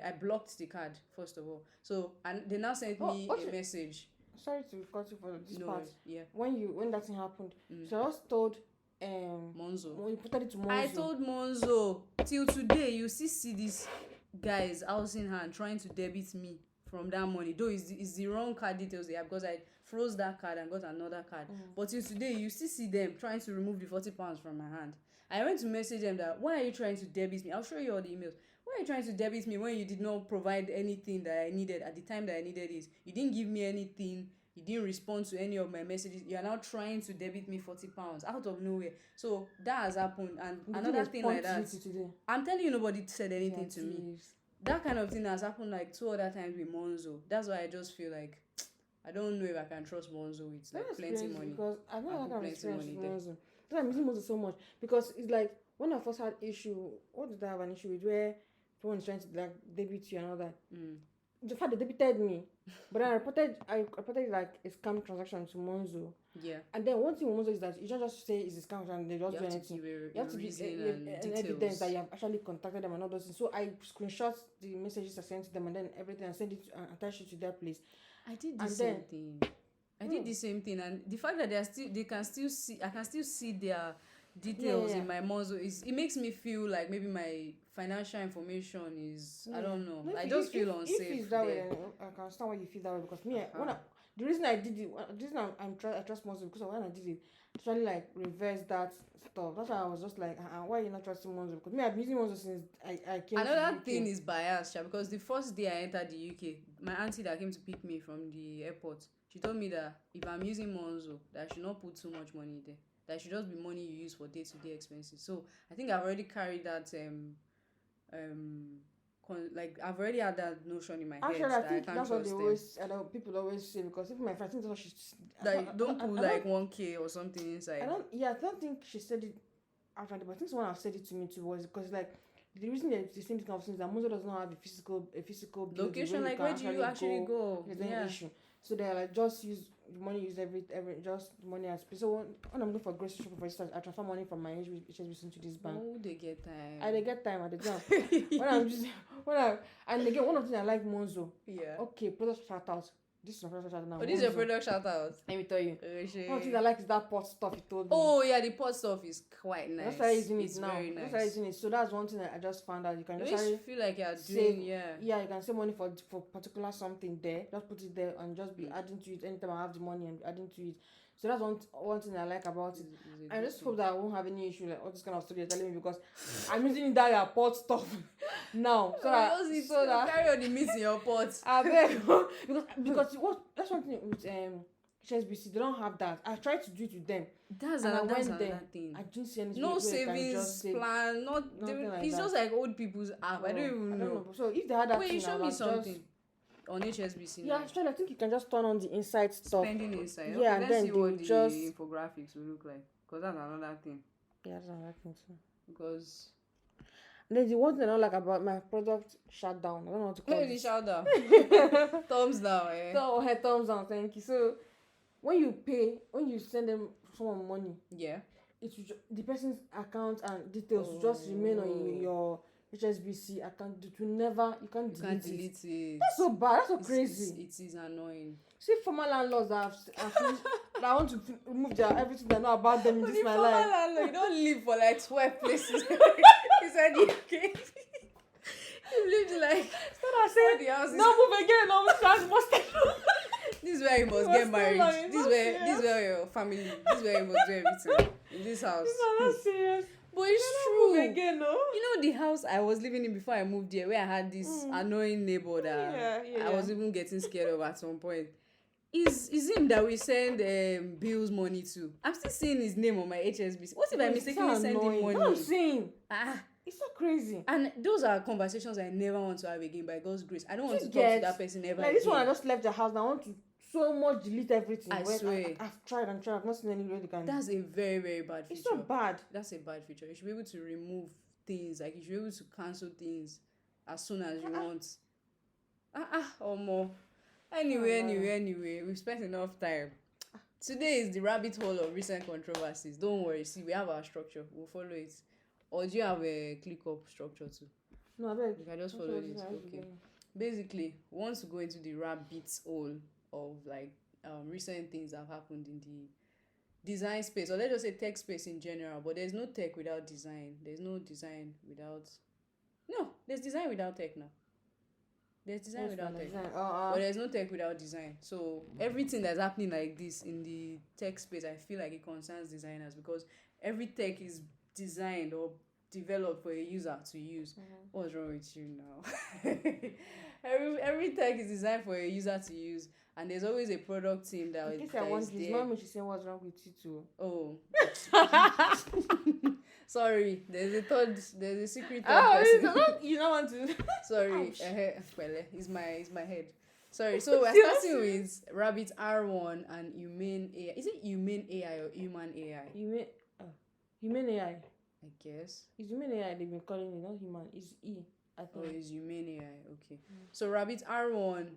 I blocked the card, first of all. So, and they now sent me a message. Sorry to cut you for this part. Yeah. When that thing happened, so I was told Monzo. When you put it to Monzo. I told Monzo till today you see this guy's Housing Hand trying to debit me from that money. Though it's the wrong card details they have because I froze that card and got another card. But till today you still see them trying to remove the £40 from my hand. I went to message them that why are you trying to debit me? I'll show you all the emails. Why are you trying to debit me when you did not provide anything that I needed at the time that I needed it? You didn't give me anything. You didn't respond to any of my messages. You are now trying to debit me £40 out of nowhere. So that has happened. And another thing like that, I'm telling you, nobody said anything to me. That kind of thing has happened like 2 other times with Monzo. That's why I just feel like I don't know if I can trust Monzo with like plenty money. Because I know I can experience Monzo. I'm using Monzo so much because it's like when I first had issue. What did I have an issue with? Where someone is trying to like debit you and all that. the fact they debited me, but then I reported like a scam transaction to Monzo. Yeah. And then one thing with Monzo is that you don't just say it's a scam and they just You do have to anything. give You have to give and an evidence that details. you have actually contacted them and all those things. So I screenshot the messages I sent to them and then everything and send it and attach it to their place. I did the And same then thing. I did the same thing, and the fact that they can still see, I can still see their details in my Monzo, it makes me feel like maybe my financial information is, I don't know. No, I just feel unsafe. If it's that way, then I can understand why you feel that way. Because me, the reason I did it, the reason I trust Monzo because when I did it, actually like reverse that stuff. That's why I was just like, why are you not trusting Monzo? Because me, I've been using Monzo since I came. Another thing is bias, because the first day I entered the UK, my auntie that came to pick me from the airport, she told me that if I'm using Monzo, that I should not put too much money there. That should just be money you use for day-to-day expenses. So I think I've already carried that like I've already had that notion in my actually, head I that think I can't that's what trust they them. always, people always say, because even my friend, I think that's what she's Like don't put like 1K or something inside. I don't think she said it actually, but I think someone else said it to me too, was because like the reason that the same thing of things that Monzo does not have a physical location, like where do you actually go? There's an issue. So they're like, just use the money, use every just money as pay. So when I'm going for grocery shopping, for instance, I transfer money from my HSBC into this bank. Oh, they get time. They get time at the jump. And again, one of the things I like Monzo. Yeah. Okay, product shout out. This is my product shout out now. Oh, this is your product shout out. Let me tell you. One of the things I like is that pot stuff you told me. Oh yeah, the pot stuff is quite nice. That's why I'm using it's it now. Very nice. That's why I'm using it. So that's one thing that I just found out. You can just feel like you're doing, you can save money for particular something there. Just put it there and just be adding to it anytime I have the money and adding to it. So that's one thing I like about it. I just hope that I won't have any issue like all this kind of stuff you're telling me, because I'm using that pot stuff now. So that carry on the meat in your pot. I beg. because that's one thing with HSBC, they don't have that. I tried to do it with them. That's another thing. I didn't see anything. No savings plan. It's just like old people's app. I don't even know. So if they had that, wait, you show me something on HSBC. Yeah, actually, I think you can just turn on the inside stuff. Spending inside. Yeah, okay, and then see what the just infographics will look like. Because that's another thing. Yeah, that's another thing too. Because then the one thing I don't like about my product shut down. I don't know what to call it. Shout down. Thumbs down, eh? Thumbs down, thank you. So when you send them someone money, the person's account and details will just remain on your HSBC account. You can't delete it. That's so bad. That's so crazy. It is annoying. See, former landlords that I want to remove everything they know about them in this my life. Landlord, you don't live for like 12 places. He said you okay. You lived like. So I said, no move again. No, this is where you must get married. This is where your family. This is where you must do everything in this house. This is not serious. But it's true. Again, no? You know the house I was living in before I moved here, where I had this annoying neighbor that I was even getting scared of at some point. Is him that we send bills money to? I'm still seeing his name on my HSBC. What if I mistakenly send him money? I'm saying. It's so crazy. And those are conversations I never want to have again, by God's grace. I don't want to talk to that person ever again. This one I just left the house. I want to so much delete everything. I swear. I've tried. I've not seen any way they can. That's a very, very bad feature. It's so bad. That's a bad feature. You should be able to remove things. Like you should be able to cancel things as soon as you want. Or more. Anyway, we've spent enough time. Today is the rabbit hole of recent controversies. Don't worry, see, we have our structure. We'll follow it. Or do you have a ClickUp structure too? No, I beg. You can just follow it. Okay. Basically, once we go into the rabbit hole of like recent things that have happened in the design space, or let's just say tech space in general. But there's no tech without design. There's design without tech now. There's design without tech. But there's no tech without design. So everything that's happening like this in the tech space, I feel like it concerns designers, because every tech is designed or developed for a user to use. What's wrong with you now? every tech is designed for a user to use, and there's always a product team that is there. Mom, she's saying what's wrong with you too. Oh. Sorry, there's a secret person. You don't want to. Sorry, it's my head. Sorry. So we're starting with Rabbit R1 and Humane AI. Is it Humane AI or Human AI? Humane AI. I guess. It's Humane AI they've been calling it, not human. It's E. I Oh, think. it's Humane AI. Okay. So Rabbit R1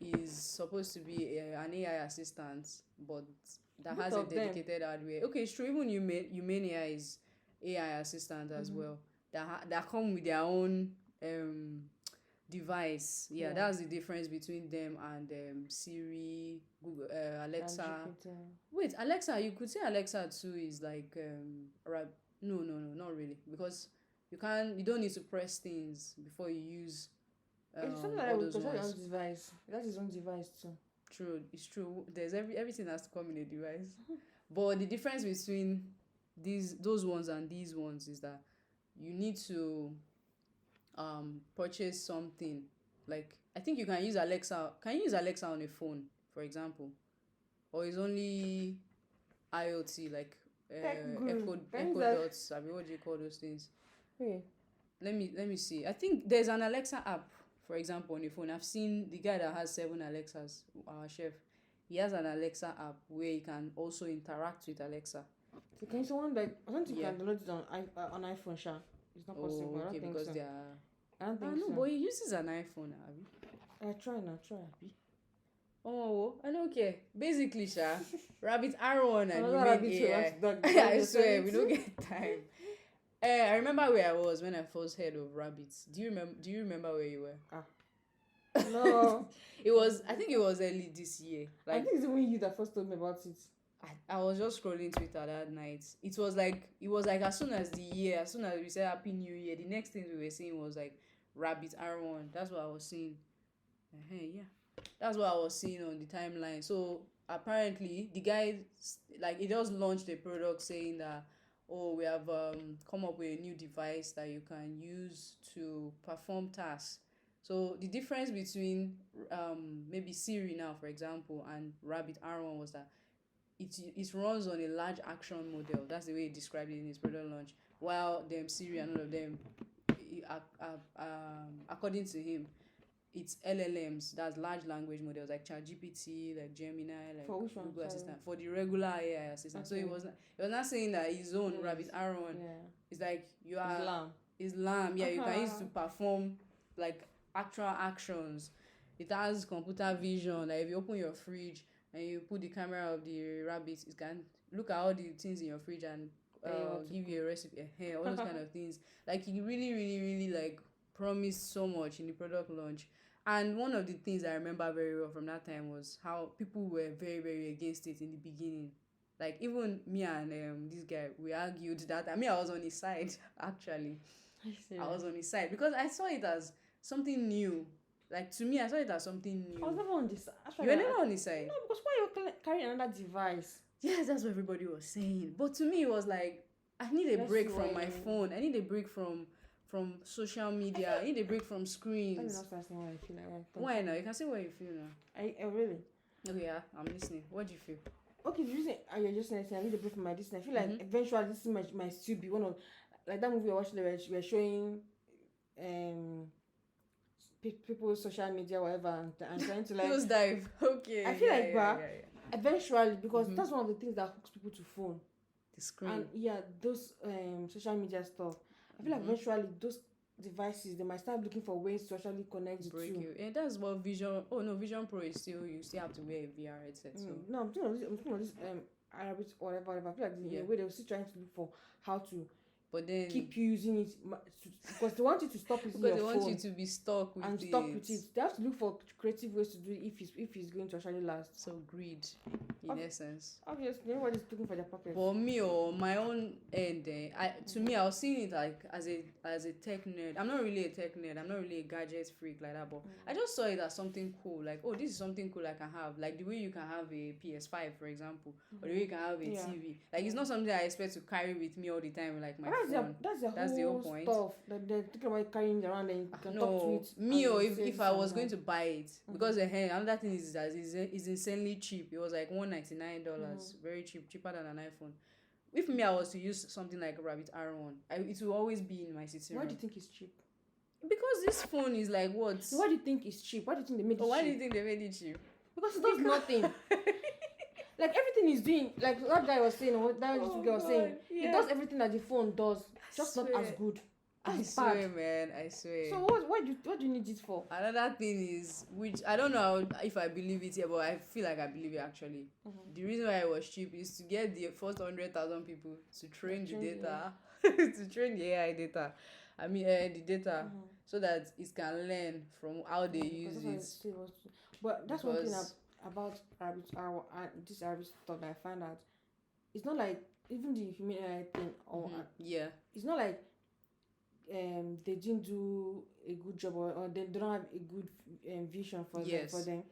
is supposed to be an AI assistant, but that Both has a of them. dedicated hardware. Okay, it's true. Even Humane AI is AI assistant as well. That come with their own um device. Yeah, Yeah. that's the difference between them and Siri, Google, And Alexa. GPT. Wait, Alexa. You could say Alexa too is like no, not really, because you don't need to press things before you use It's something like all that with those control your own ones. device. That's his own device too. True, it's true. There's everything has to come in a device. But the difference between those ones and these ones is that you need to purchase something. Like, I think you can use Alexa. Can you use Alexa on a phone, for example? Or is only IoT, like Tech guru. Echo Things that Dots? I mean, what do you call those things? hey. Let me see. I think there's an Alexa app, for example, on your phone. I've seen the guy that has 7 Alexas, our chef. He has an Alexa app where you can also interact with Alexa. So can someone like I don't think you Yeah. can download it on iPhone, sha. It's not possible. I Okay, don't think because so. they are. I don't think No, so. but he uses an iPhone, Abi. I try now, try. Oh, I don't care. Basically, Sha, Rabbit R1 and Another Humane rabbit AI. I swear, we don't get time. I remember where I was when I first heard of rabbits. Do you remember where you were? No. I think it was early this year. I think it's even you that first told me about it. I was just scrolling Twitter that night. It was like as soon as we said Happy New Year, the next thing we were seeing was like Rabbit R1. That's what I was seeing. Yeah. That's what I was seeing on the timeline. So apparently the guy, like, he just launched a product saying that, oh, we have come up with a new device that you can use to perform tasks. So the difference between maybe Siri now, for example, and Rabbit R1 was that it runs on a large action model. That's the way he described it in his product launch. While them Siri and all of them, according to him, it's LLMs, that's large language models like ChatGPT, like Gemini, like For which one? Google Sorry. Assistant, for the regular AI assistant. Okay. So he was not saying that his own Yes. Rabbit R1 is like you are Islam. Yeah, you can use to perform like actual actions. It has computer vision. Like if you open your fridge and you put the camera of the rabbit, it can look at all the things in your fridge and give you a recipe, all those kind of things. Like he really, really, really like promised so much in the product launch. And one of the things I remember very well from that time was how people were very, very against it in the beginning. Like even me and this guy, we argued that. I mean, I was on his side actually. I was on his side because I saw it as something new. Like to me, I saw it as something new. I was never on this. You were never on his side. No, because why you carrying another device? Yes, that's what everybody was saying. But to me, it was like I need a break from my phone. I need a break from social media. I need a break from screens. Let me not start saying what I feel like. Why now? You can say what you feel now. I really. Okay, yeah, I'm listening. What do you feel? Okay, the reason you're just saying I need a break from my Disney. I feel like eventually this might still be one of like that movie I watched. We're showing people's social media, whatever, and trying to like close dive. Okay. I feel eventually, because that's one of the things that hooks people to phone. The screen. And those social media stuff. I feel like eventually those devices they might start looking for ways to actually connect the two. And that's what Vision. Oh no, Vision Pro is still you still have to wear a VR headset. So. No, I'm thinking of this Arabic whatever. I feel like the way they're still trying to look for how to. But then keep you using it because they want you to stop using your phone. Because they want you to be stuck with it. Stuck with it. They have to look for creative ways to do it if it's going to actually last. So greed, in essence. Obviously, everybody's looking for their pockets. For me or my own end, to me, I was seeing it like as a tech nerd. I'm not really a tech nerd. I'm not really a gadget freak like that. But I just saw it as something cool. Like, oh, this is something cool I can have. Like the way you can have a PS5, for example, or the way you can have a TV. Like it's not something I expect to carry with me all the time. Like my phone. That's the whole point. Stuff that they're thinking about carrying around and you can talk to it. Me or if I was going to buy it, because another thing is that it's insanely cheap. It was like $199, very cheap, cheaper than an iPhone. If me I was to use something like Rabbit R1, it will always be in my sitting room. Why do you think it's cheap? Because this phone is like what? So why do you think it's cheap? Why do you think they made it cheap? Why do you think they made it cheap? Because it does nothing. Like everything is doing, like that guy was saying, or that girl was saying, it does everything that the phone does, just not as good. I swear, man. I swear. So what do you need it for? Another thing is, which I don't know if I believe it here, but I feel like I believe it actually. The reason why it was cheap is to get the first 100,000 people to train the data, to train the AI data. I mean, the data, so that it can learn from how they use it. But that's one thing about Arabic, this Arabic stuff that I found out. It's not like even the Humane AI thing, or it's not like they didn't do a good job, or they don't have a good vision for them.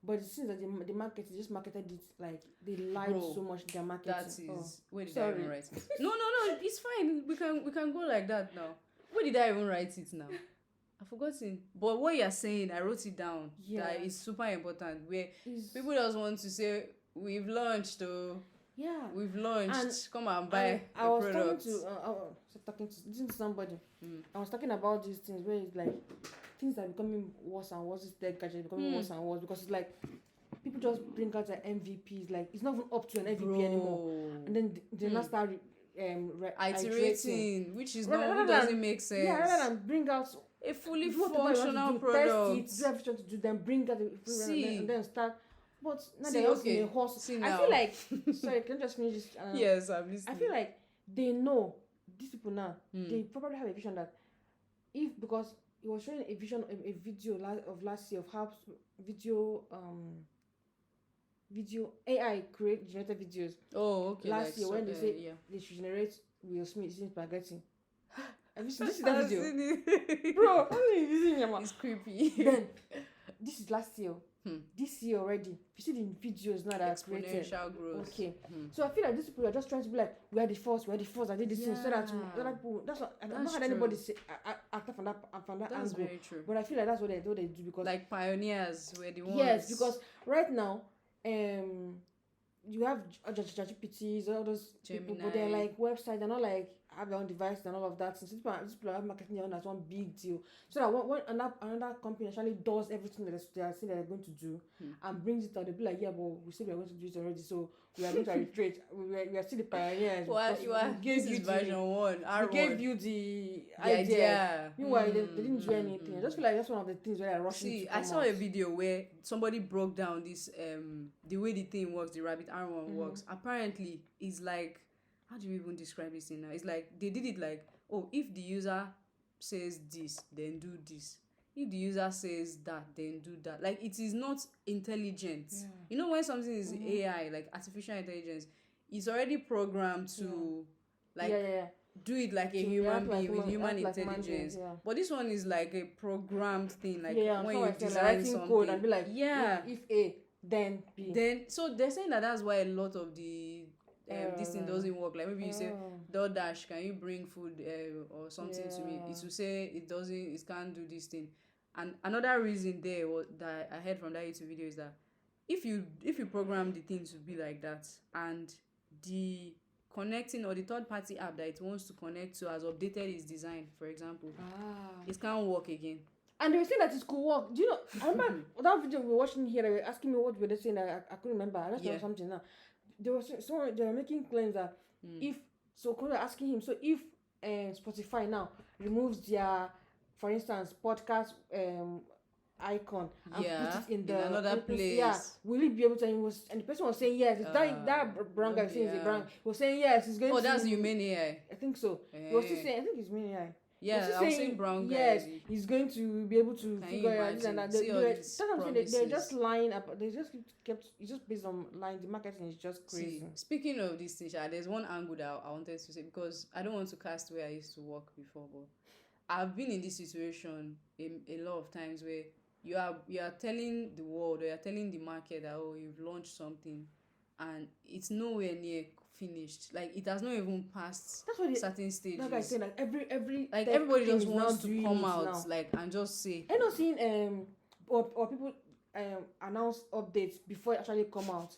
But it seems that the market just marketed it like they lied so much. Their marketing. That is where did I even write it? No, it's fine. We can go like that now. Where did I even write it now? I've forgotten. But what you're saying, I wrote it down. That is super important. Where people just want to say we've launched, we've launched. And come and buy I was talking to somebody. I was talking about these things where it's like things are becoming worse and worse. This tech gadget becoming worse and worse, because it's like people just bring out their MVPs. Like it's not even up to an MVP anymore, and then they now start iterating, which is not doesn't make sense. Yeah, rather than bring out a fully functional product. Test it, do everything to do, then bring out and then start. But now they're in a horse. I feel like sorry, can I just finish this? Yes, I'm listening. I feel like they know, these people now. They probably have a vision that because it was showing a video of last year of how video AI generated videos. Oh, okay. Last year when they say they should generate Will Smith eating spaghetti. Have you seen that video? Bro, it's creepy. Then this is last year. This year already, you see the videos now that are created. Exponential growth. Okay. So I feel like these people are just trying to be like, we are the first, I did this thing, so that other people. That's what I've not had anybody say after from that That's angle. Very true. But I feel like that's what they do, because like pioneers were the ones. Yes, because right now, you have ChatGPTs, all those people, but they're like websites, they're not like have their own device and all of that. Since people are marketing their own as one big deal, so that when another company actually does everything that they are saying that they're going to do and brings it out, they'll be like, yeah, but we said we're going to do it already, so we are going to reiterate. we are still the pioneers. This is version 1. We gave you the idea. Meanwhile, they didn't do anything. I just feel like that's one of the things where they're rushing. See, I saw a video where somebody broke down this the way the thing works, the rabbit R1 works. Apparently, it's like, how do you even describe this thing now? It's like they did it like, if the user says this, then do this. If the user says that, then do that. Like, it is not intelligent. You know, when something is AI, like artificial intelligence, it's already programmed to do it like a human being with human intelligence. But this one is like a programmed thing. Like when you design something, code and be like, if A, then B. So they're saying that's why a lot of the this thing doesn't work. Like maybe you say, DoorDash, can you bring food or something to me? It will say it can't do this thing. And another reason there that I heard from that YouTube video is that if you program the thing to be like that, and the connecting or the third party app that it wants to connect to has updated its design, for example, it can't work again. And they were saying that it could work. Do you know? I remember that video we were watching here. They were asking me what were they saying. I couldn't remember. I just know something now. They were making claims that if asking him, so if Spotify now removes their, for instance, podcast icon and put it in another place, will he be able to? And the person was saying yes. That brown guy saying brown was saying yes. He's going to. Oh, that's Humane AI. I think so. He was still saying, I think it's Humane AI. Yeah, I was saying brown guy. Yes, he's going to be able to figure out this and that. They're just lying up. They just it's just based on lying. The marketing is just crazy. Speaking of this thing, there's one angle that I wanted to say, because I don't want to cast where I used to work before, but I've been in this situation a lot of times where you are telling the world, or you're telling the market that you've launched something and it's nowhere near finished. Like, it has not even passed certain stages. Like I said, like every like everybody just wants to come out like and just say. I'm not seeing or people announce updates before it actually come out.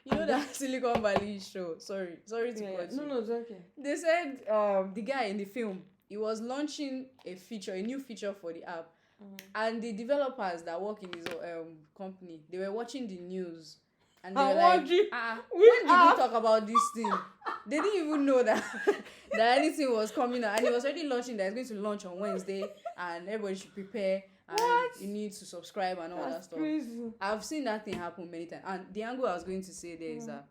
You know that Silicon Valley show. Sorry to cut you. No, it's okay. They said the guy in the film, he was launching a new feature for the app, and the developers that work in his company, they were watching the news. And they're like, when did we talk about this thing? They didn't even know that that anything was coming out, and it was already launching. That it's going to launch on Wednesday, and everybody should prepare. And What? you need to subscribe and all that stuff. Crazy. I've seen that thing happen many times. And the angle I was going to say there is that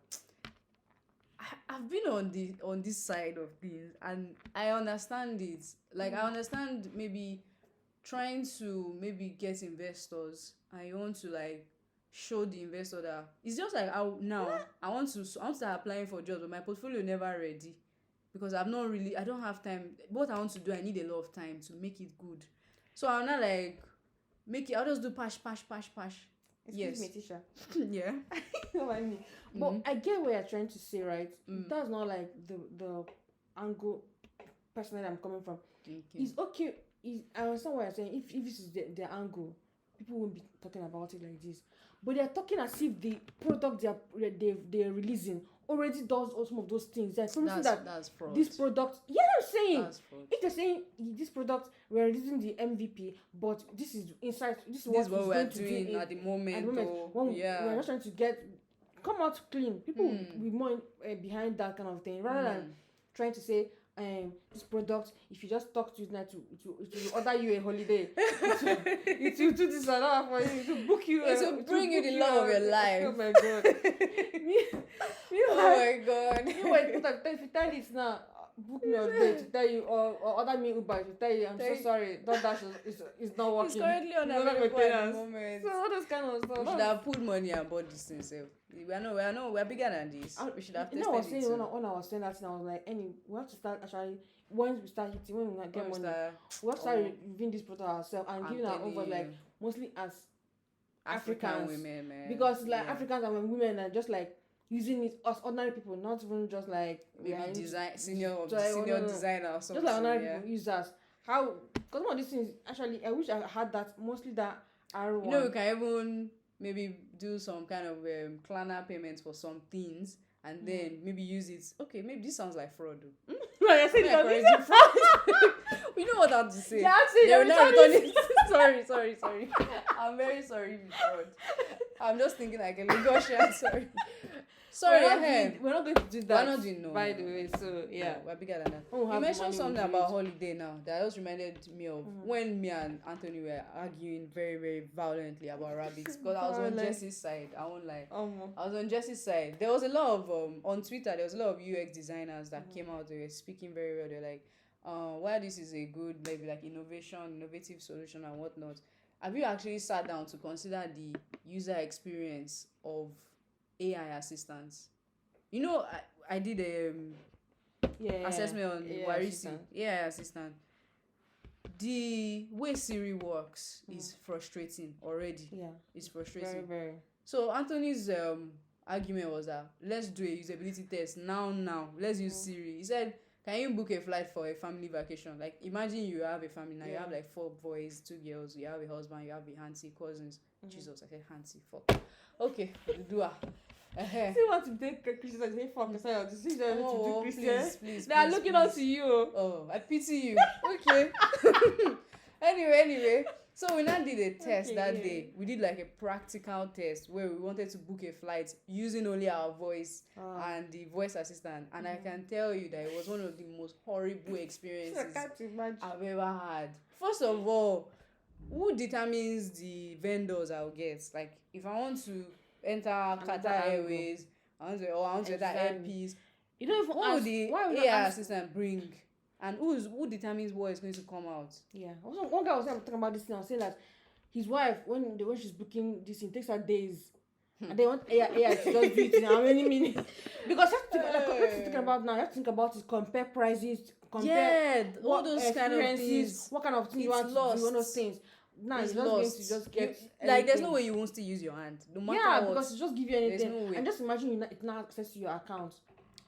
I've been on this side of things, and I understand it. Like I understand maybe trying to maybe get investors, and you want to like show the investor that it's just like I want to start applying for jobs, but my portfolio never ready because I don't have time. What I want to do, I need a lot of time to make it good. So I'm not like I'll just do pash. Excuse me, Tisha. Yeah. You know what I mean? But I get what you're trying to say, right? That's not like the angle personally I'm coming from. Okay. It's okay. I understand what you're saying. If this is their angle, people won't be talking about it like this. But they're talking as if the product they're releasing already does all some of those things. They're promising that's fraud. This product, yeah, I'm saying. That's fraud. If they're saying this product, we're releasing the MVP, but this is inside. This is what we're doing at the moment. We're not trying to come out clean. People will be more behind that kind of thing rather than trying to say. This product, if you just talk to it now, it will order you a holiday. It will do this and that for you. It will book you. It will bring you the love of your life. Oh my god. Oh my god. If you tell it now, book me a day to tell you, or order me Uber to tell you, I'm so sorry, DoorDash is not working. It's currently on available at the moment. So all those kind of stuff. We should have put money and bought this thing. So we're bigger than this. We should have tested it. I was saying when I was saying that thing, I was like, we have to start actually. Once we start hitting, when we get money, we have to start reviewing this product ourselves and giving our own voice, like mostly as African women, man. Because like Africans and women are just like using it as ordinary people, not even just like maybe senior designer or something. Just like ordinary people users. How? Because one of these things, actually, I wish I had that. Mostly that R1. You know, we can even maybe do some kind of Klarna payments for some things, and then maybe use it. Okay, maybe this sounds like fraud. Like I said, fraud. We know what I have to say. Yeah, they're not returning. Sorry. I'm very sorry, fraud. I'm just thinking like a Lagosian. Sorry, we're not going to do that. We're not doing no. By the way, so yeah, we're bigger than that. You mentioned something about holiday now that just reminded me of when me and Anthony were arguing very, very violently about rabbits. Because I was on Jesse's side. I won't lie. I was on Jesse's side. There was a lot of on Twitter. There was a lot of UX designers that came out. They were speaking very well. They're like, "Why this is a good maybe like innovative solution and whatnot." Have you actually sat down to consider the user experience of AI assistants? You know, I did a assessment on Warisi. AI assistant. The way Siri works is frustrating already. Yeah, it's frustrating. Very, very. So Anthony's argument was that let's do a usability test now. Let's use Siri. He said, can you book a flight for a family vacation? Like, imagine you have a family now. You have like 4 boys, 2 girls. You have a husband. You have a auntie, cousins. Jesus, I said auntie. Fuck. Okay, do her. See what to take Christians and say fuck yourself. To see them to do Christians. Please. They are looking up to you. Oh, I pity you. Okay. Anyway. So we now did a test that day. We did like a practical test where we wanted to book a flight using only our voice and the voice assistant. And I can tell you that it was one of the most horrible experiences I've ever had. First of all, who determines the vendors I'll get? Like, if I want to enter Qatar Airways, I want to enter Airpeace, you don't even what would the AI assistant bring? And who determines what is going to come out? Yeah. Also, one guy was talking about this thing. I was saying that his wife, when she's booking this, it takes her days. And they want AI to just do it in how many minutes? Because you have to what you're thinking about now, you have to think about is compare prices, compare all those kind of things. What kind of things you want to do, all those things. Now it's just going to just get like there's no way you won't still use your hand. No matter what. Because it just give you anything. No, and just imagine it now access to your account.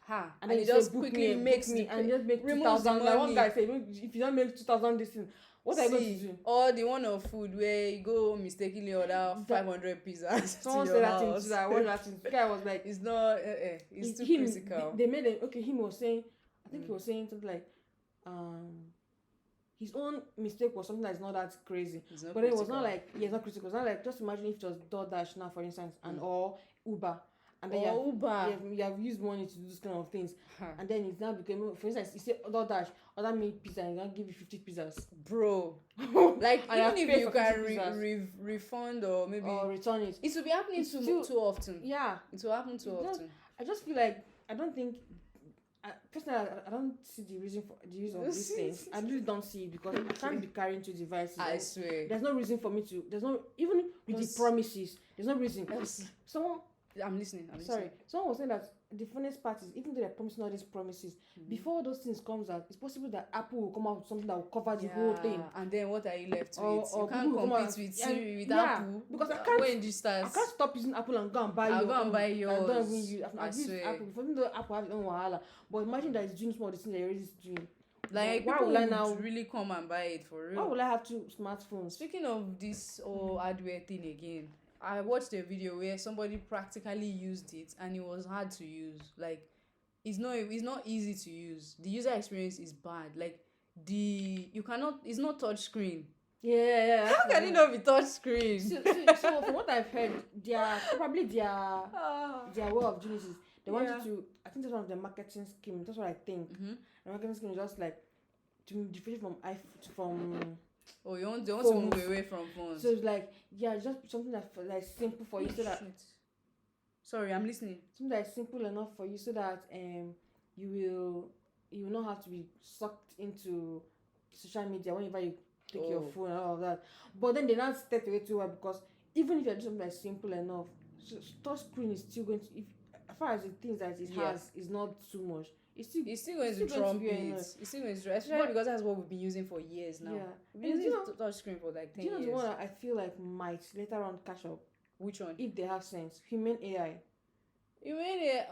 And then it just quickly makes me and just make 2,000. Like one guy said, if you don't make 2,000 this thing, what are you going to do? Or the one of food where you go mistakenly order 500 pizzas. Someone said that thing too. I watched that thing. The guy was like, it's not. It's too critical. They made it. Okay, him was saying. I think he was saying something like, his own mistake was something that's not that crazy. But it was not like it's not critical. It's not like just imagine if it was DoorDash now, for instance, and or Uber. and then you have used money to do those kind of things, and then it's now becoming, for instance, you say order me pizza, and I'm gonna give you 50 pizzas, bro. Like even if you can refund or maybe return it will be happening too often. Yeah, it will happen too often. I just feel like I don't think. Personally, I don't see the reason for the use of these things. I really don't see it because I can't be carrying two devices. I swear. There's no reason for me to. There's no, even with the promises. There's no reason. Someone. I'm listening. Sorry. Someone was saying that the funniest part is, even though they're promising all these promises, before those things comes out, it's possible that Apple will come out with something that will cover the whole thing. And then what are you left with? You can't compete with Siri, with Apple. Because I can't. When you start, I can't stop using Apple and go and buy I'll go and buy yours. I don't even use. I've used Apple before, even though Apple has its own wahala. But imagine that it's doing some of the things that you're already doing. Like, why will I now really come and buy it for real? Why will I have two smartphones? Speaking of this hardware thing again, I watched a video where somebody practically used it and it was hard to use. Like, it's not easy to use. The user experience is bad. Like, it's not touch screen. Yeah. How can it not be touch screen? So from what I've heard, their way of doing this is they want you to. I think that's one of the marketing scheme. That's what I think. The marketing scheme is just like to differentiate from iPhone Oh, they want to move away from phones. So it's like, just something that's simple for you so that. Sorry, I'm listening. Something that's simple enough for you so that you will not have to be sucked into social media whenever you take your phone and all of that. But then they not step away too well, because even if you're doing something that's simple enough, touch screen is still going to, as far as the things that it has is not too much. It's still going to trump it. It's still going to, especially because that's what we've been using for years now. We've been using touch screen for like 10 years. Do you know the one I feel like might later on catch up? Which one? If they have sense. Humane AI. Humane AI,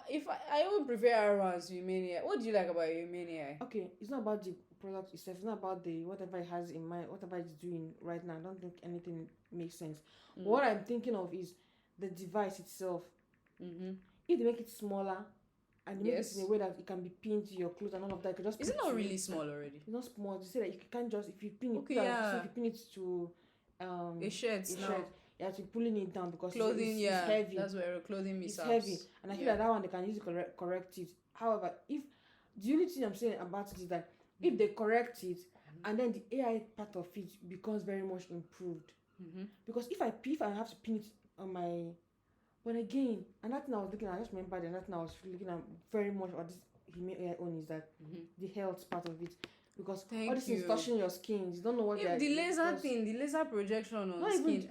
if I would prefer everyone's Humane AI. What do you like about Humane AI? Okay, it's not about the product itself. It's not about the whatever it has in mind, whatever it's doing right now. I don't think anything makes sense. What I'm thinking of is the device itself. If they make it smaller and make it in a way that it can be pinned to your clothes and all of that, you can just. Is it not really small already? It's not small. You say that you can't just, if you pin it. Okay, if you pin it to a shirt. You have to be pulling it down because clothing, it's heavy. That's where clothing mishaps. It's heavy, and I feel like that one they can easily correct it. However, if the only thing I'm saying about it is that if they correct it and then the AI part of it becomes very much improved, because if I have to pin it on my, but again, and that thing I was looking at, I just remembered that thing I was looking at very much what this Humane AI own is that the health part of it. Because all this is touching your skin. You don't know what the laser projection on skin.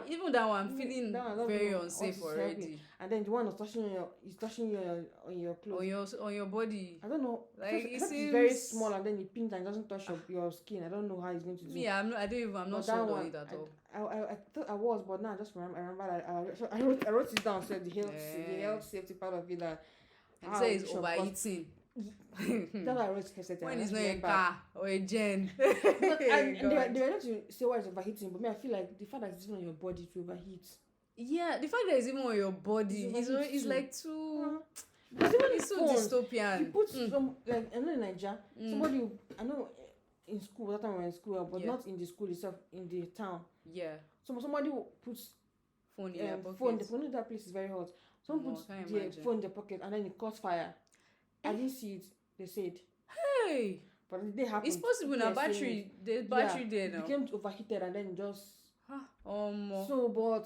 Even that one, I'm feeling very unsafe already. And then the one that's touching you on your clothes. On your body. I don't know. Like it seems very small, and then it pins and it doesn't touch your skin. I don't know how it's going to do. Yeah, I'm not sure on it at all. I thought I was, but now I just remember that I wrote it down. So the health safety part of it that. It says overeating. That's why I wrote headset. When it's not a car or a gen. They were not to say why it's overheating, but I feel like the fact that it's even on your body to overheat. Yeah, the fact that it's even on your body is like too. It's so dystopian. You put some, like, I know in Nigeria, I know in school, that time we were in school, but not in the school itself, in the town. Yeah. So somebody puts phone in their pocket. Phone in that place is very hot. Someone puts their phone in their pocket and then it caught fire. I didn't see it. They said. Hey. But it didn't happen. It's possible now. There's battery there now. It became overheated and then just. So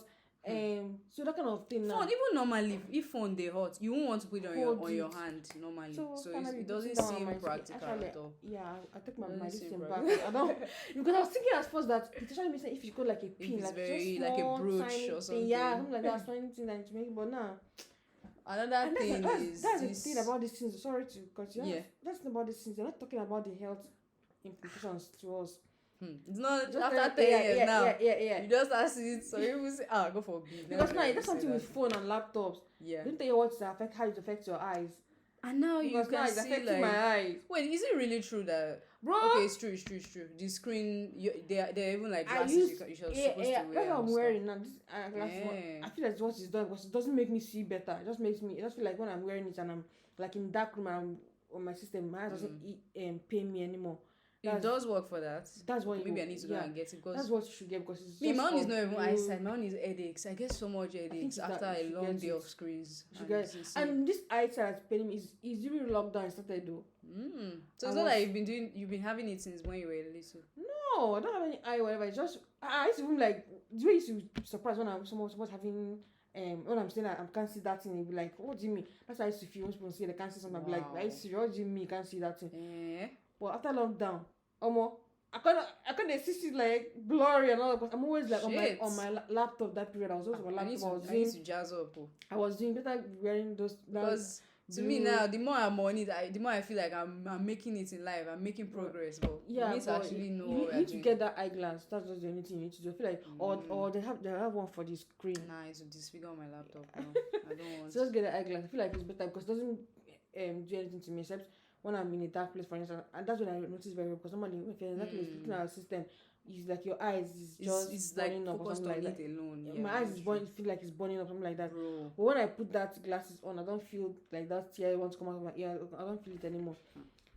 that kind of thing now. Phone, even normally, if phone they hot, you won't want to put it on your hand normally. So it doesn't seem practical at all. Yeah, I take my listen back. I don't, because I was thinking at first that it actually makes sense if you go like a pin, like very just like a brooch or something. Yeah, something like that. Something that to make, but now. Another thing that's the thing about these things. Sorry to cut you. Yeah. That's about these things. They're not talking about the health implications to us. It's not just after 10 years now. Yeah. You just ask it, so you will say, go for B. Because now that's something with phone and laptops. Yeah. Don't tell you how it affects your eyes. And now you can it's see affecting my eyes. Wait, is it really true that? Bro. Okay, it's true. The screen, they're even like glasses you're supposed to wear. That's what I'm wearing now. I feel like what it's done because it doesn't make me see better. It just feel like when I'm wearing it and I'm like in dark room and on my system, my eyes doesn't pain me anymore. It does work for that. That's what maybe I need to go and get it, because that's what you should get, because it's me, just my own is not even real. eyesight. My own is headaches. I get so much headaches after a long day of screens. And this eyesight pain is during lockdown started though. So it's not like you've been having it since when you were little. No, I don't have any eye whatever. It's just I used to even like the way you used to be surprised when someone was having when I'm saying that I can't see that thing, you'd be like, what do you mean? That's how I used to feel when people say they can't see something. I'd be like, are you serious? What do you mean you can't see that thing? But after lockdown, I can't see like blurry and all that, because I'm always like on my laptop that period. I was always on my laptop. I used to jazz up. I was doing better wearing those. Because to me now, the more I'm on it, the more I feel like I'm making it in life. I'm making progress. But you need to actually know you need to get that eyeglass. That's just the only thing you need to do. I feel like or they have one for the screen. Nah, it's to disfigure my laptop now. I don't want. So just get the eyeglass. I feel like it's better because it doesn't do anything to me except when I'm in a dark place, for instance, and that's when I notice very well, because normally if you're in that place looking at a system, it's like your eyes is just it's burning like up or something like that. Alone. Yeah, my eyes is burning, feel like it's burning up, something like that. Bro. But when I put that glasses on, I don't feel like that tear wants to come out of my ear. I don't feel it anymore.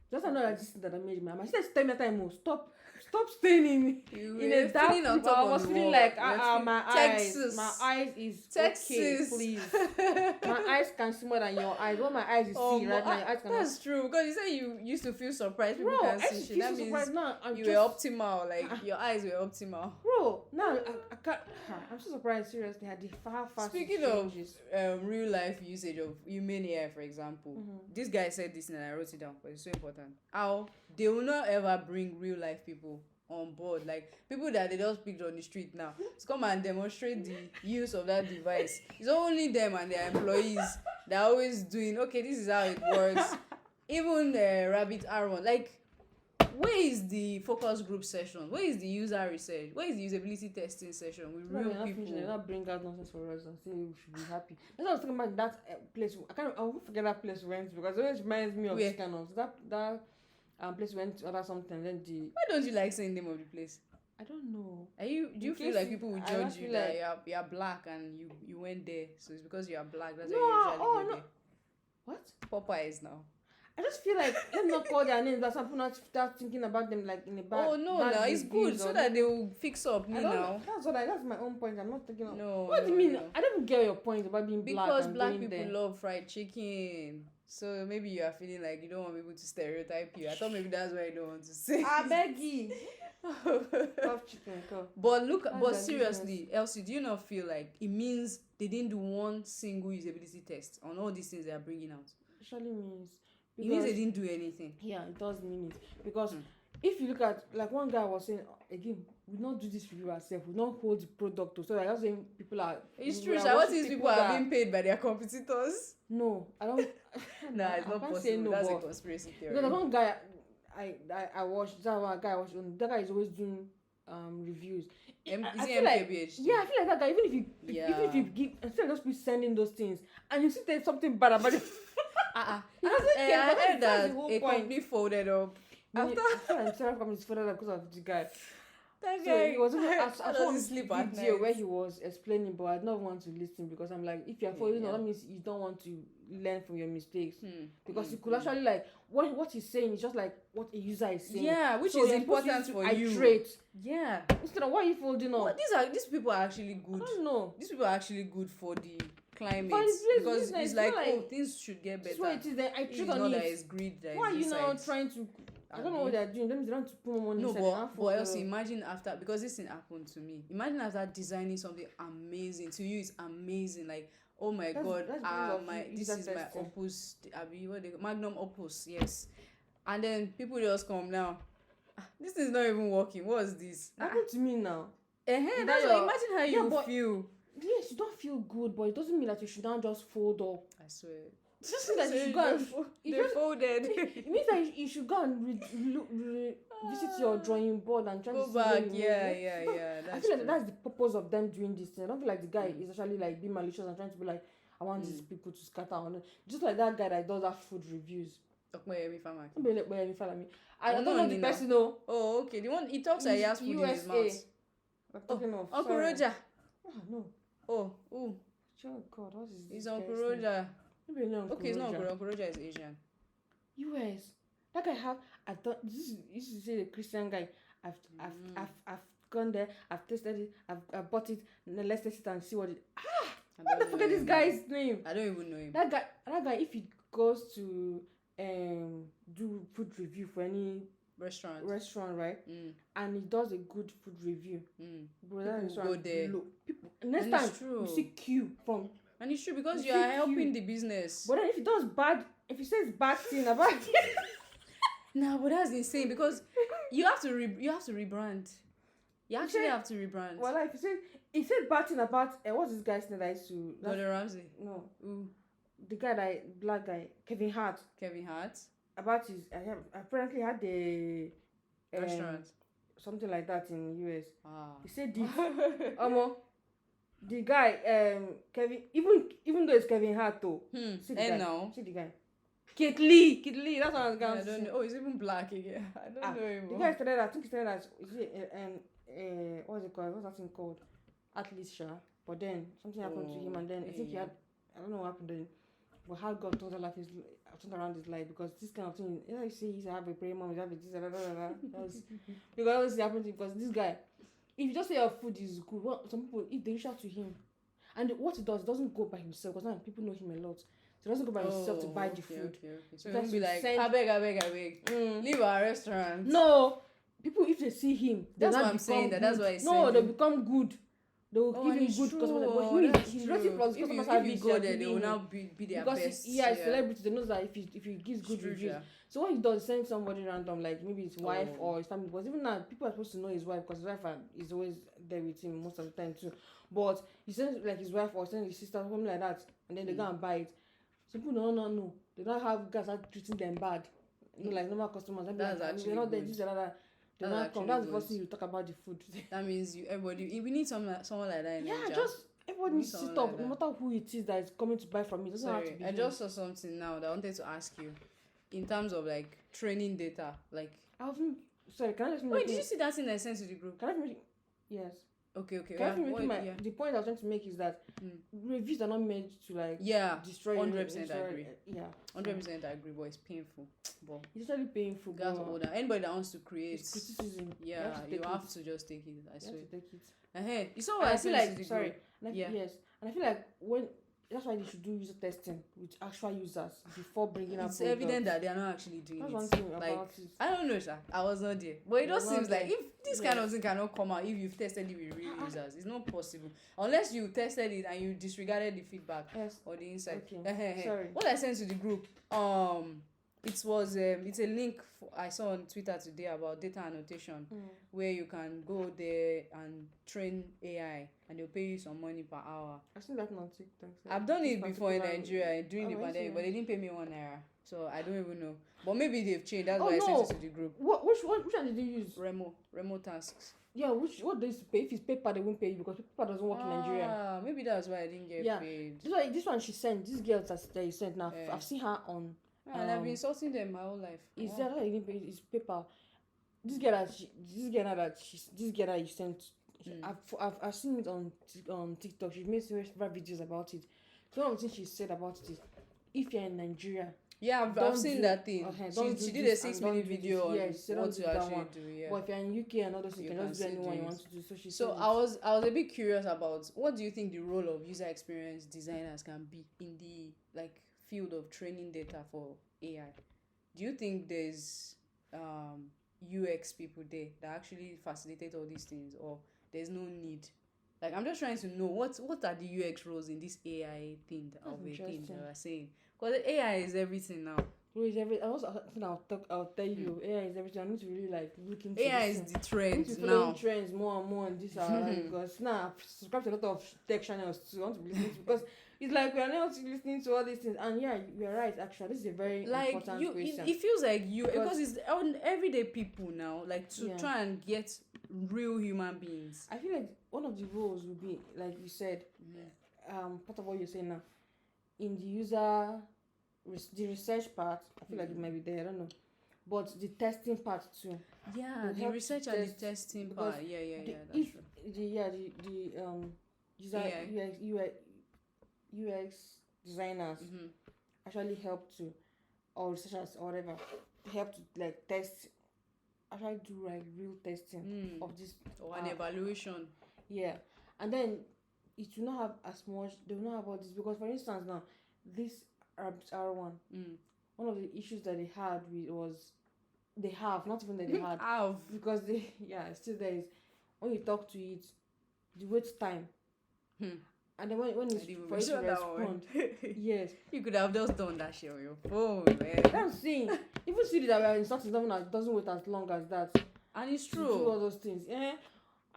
Just another this that I made my sister tell me that time, stop staying in a dark place. I was feeling like my eyes is Texas. Okay, please. My eyes can see more than your eyes. What my eyes is see right now, your eyes cannot. That's true, because you said you used to feel surprised people can see shit. That means you were optimal, like your eyes were optimal. Bro, now I can't. I'm so surprised. Seriously, I did far. Speaking of real life usage of Humane AI, for example, this guy said this and I wrote it down, but it's so important. How they will not ever bring real life people on board, like people that they just picked on the street now to come and demonstrate the use of that device. It's only them and their employees that are always doing, okay, this is how it works. Even Rabbit R1, like, where is the focus group session? Where is the user research? Where is the usability testing session with real people? They're not bring out nonsense for us and say we should be happy. That's what I was talking about, that place. I won't forget that place we went, because it always reminds me of this kind of that place we went to order something, and then why don't you like saying the name of the place? I don't know. Do you feel like people will judge you that you're black and you went there, so it's because you are black, that's why you usually go there? What? Popeyes now. I just feel like let me not call their names, that some people not start thinking about them like in a bad. Oh no, it's good so that they will fix up now. That's my own point. I'm not thinking of. No. What do you mean? No. I don't get your point about being black. Because black people love fried chicken. So maybe you are feeling like you don't want people to stereotype you. I thought maybe that's why you don't want to say. I beg you. Love chicken. But seriously, Elsie, do you not feel like it means they didn't do one single usability test on all these things they are bringing out? It surely means. It means they didn't do anything. Yeah, it does mean it. Because if you look at, like one guy was saying, again, we don't do this review ourselves. We don't hold the product. So like, I was saying people are. It's true. What is people are being paid by their competitors? No, I don't. Nah, it's not possible. That's a conspiracy theory. Because one guy I watched, that one guy I watched, that guy is always doing reviews. Is he MKBHD? Yeah, I feel like that guy. Even if you give, instead of just be sending those things, and you see there's something bad about it. He doesn't care. I heard that a company folded up. I'm sorry, companies folded up because of the guy. That guy. He was I sleep a video where he was explaining, but I don't want to listen, because I'm like, if you're folding up, that means you don't want to learn from your mistakes. Because you could actually like what he's saying is just like what a user is saying. Yeah, which is important for you. Iterate. Yeah. Instead of why are you folding up? These people are actually good. I don't know. These people are actually good for the climate, because it's like things should get better. That's why it is. Then I treat on not it. That it's greed. That why are you now trying to? I don't know what they're doing. They don't to put more money. No, but also imagine after, because this thing happened to me. Imagine after designing something amazing to you. It's amazing. Like, oh my god, this is my opus. Magnum opus. Yes, and then people just come now. This is not even working. What's this? Happened to me now. Imagine how you feel. Yes, you don't feel good, but it doesn't mean that you should not just fold up. I swear. That you should go and they folded. It means that you should go and visit your drawing board and try to see back. Yeah. I feel like that's the purpose of them doing this thing. I don't feel like the guy is actually like being malicious and trying to be like, I want these people to scatter on it. Just like that guy that does that food reviews. I don't know the person though. Oh, okay. The one he talks like he has food in his mouth. Uncle Roger. Oh no. Oh, God, what is this? He's Uncle Roger. Okay, it's not Uncle Roger. Uncle Roger is Asian. US. That guy have I thought this is say the Christian guy. I've gone there, I've tested it, I've bought it, and then let's test it and see what it. Why did I forget this guy's name? I don't even know him. That guy, if he goes to do food review for any restaurant, right? And he does a good food review. Bro, that restaurant go there. Next time you see queue from. And it's true because you are helping the business. But then if he says bad thing about it. Nah, but that's insane because you have to rebrand. You actually have to rebrand. Well, like he said bad thing about what's this guy's name that used to Gordon Ramsay. No. Ooh. The black guy, Kevin Hart. About his apparently had a restaurant. Something like that in US. He said this. The guy, Kevin, even though it's Kevin Hart though. See the guy. Kid Lee, that's what I was going to say. I don't know. Oh, he's even black again. I don't know him. The guy started, I think he started as, is it, what's it called? What's that thing called? Athlete, but then something happened to him, and then I think he had, I don't know what happened then, but how God turned around his life, because this kind of thing, you know, you say he's have a prayer mom, he's have a this, because it happened to him, because this guy, if you just say your food is good, well, some people, if they reach out to him, and what he does, doesn't go by himself, because now people know him a lot. So he doesn't go by himself to buy the food. Okay. So he won't be like, I beg. Leave our restaurant. No. People, if they see him, that's what I'm saying. That's why he's saying. No, they become good. They will give him good customers. But he's ready plus customers have if you go there, they will now be their because best. He's celebrity. They know that if he gives good reviews. So what he does is send somebody random, like maybe his wife or his family. Because even now, people are supposed to know his wife because his wife is always there with him most of the time too. But he sends like his wife or sends his sister, something like that, and then they go and buy it. Some people no. They don't have guys are treating them bad. You know, like normal customers. That's like, actually they're not there. Good. This another. They not come. That's the first thing you talk about the food. That means everybody. We need someone like that. Just everybody needs to sit up, no matter who it is that is coming to buy from me. Doesn't have to be. I just saw something now that I wanted to ask you, in terms of like training data, like. Sorry, can I just? Wait, did you see that thing I sent to the group? Can I finish? Yes. Okay. The point I was trying to make is that reviews are not meant to destroy. 100% agree. 100% agree, but it's painful. But it's really painful. Got to hold on. Anybody that wants to create criticism, you have to just take it. I swear. You have to take it. You saw what I feel like. Yes, and I feel like that's why they should do user testing with actual users before bringing up. It's evident that they are not actually doing that's it. One thing about it. I don't know, sir. I was not there, but it just seems like if this kind of thing cannot come out if you've tested it with real users, it's not possible unless you tested it and you disregarded the feedback or the insight. Okay. Sorry. What I sent to the group, it's a link I saw on Twitter today about data annotation, where you can go there and train AI and they'll pay you some money per hour. I've seen that on TikTok. I've done it before in Nigeria during the pandemic, but they didn't pay me £1, so I don't even know. But maybe they've changed. That's why I sent it to the group. Which one did you use? Remo tasks. Yeah, what they used to pay? If it's paper, they won't pay you because paper doesn't work in Nigeria. Maybe that's why I didn't get paid. This one she sent. This girl that you sent now. I've seen her on. And I've been insulting them my whole life. It's it's paper. This girl that you sent. I've seen it on TikTok. She made several videos about it. So one of the things she said about it is, if you're in Nigeria. Yeah, I've seen that thing. She did a 6-minute video on what to actually do. Yeah. But if you're in UK and others, you can just do anyone you want to do. So I was a bit curious about what do you think the role of user experience designers can be in the field of training data for AI? Do you think there's UX people there that actually facilitate all these things, or there's no need? Like, I'm just trying to know what are the UX roles in this AI thing that we're saying, because AI is everything now. I'll tell you, AI is everything. I need to really look into AI is the trend now. Following trends more and more on this because now I've subscribed to a lot of tech channels to want to be listening to, because it's like we are not listening to all these things. And yeah, you're right. Actually, this is a very important question. It feels like because it's on everyday people now, to try and get real human beings. I feel like one of the roles would be, like you said, part of what you're saying now, in the the research part. I feel like it might be there. I don't know, but the testing part too. Yeah, the research and the testing part. Yeah. That's true. The UX designers actually help to, or researchers or whatever, help to like test, actually do like real testing of this or an evaluation. Yeah, and then it will not have as much. They will not have all this because, for instance, now this R1, one of the issues that they had with was they have not even that they had because they still there is when you talk to it, the wait time. And then when it's for it to respond, yes, you could have just done that shit on your phone, man. That's saying even see that we are instructing something that doesn't wait as long as that, and it's true. Do all those things,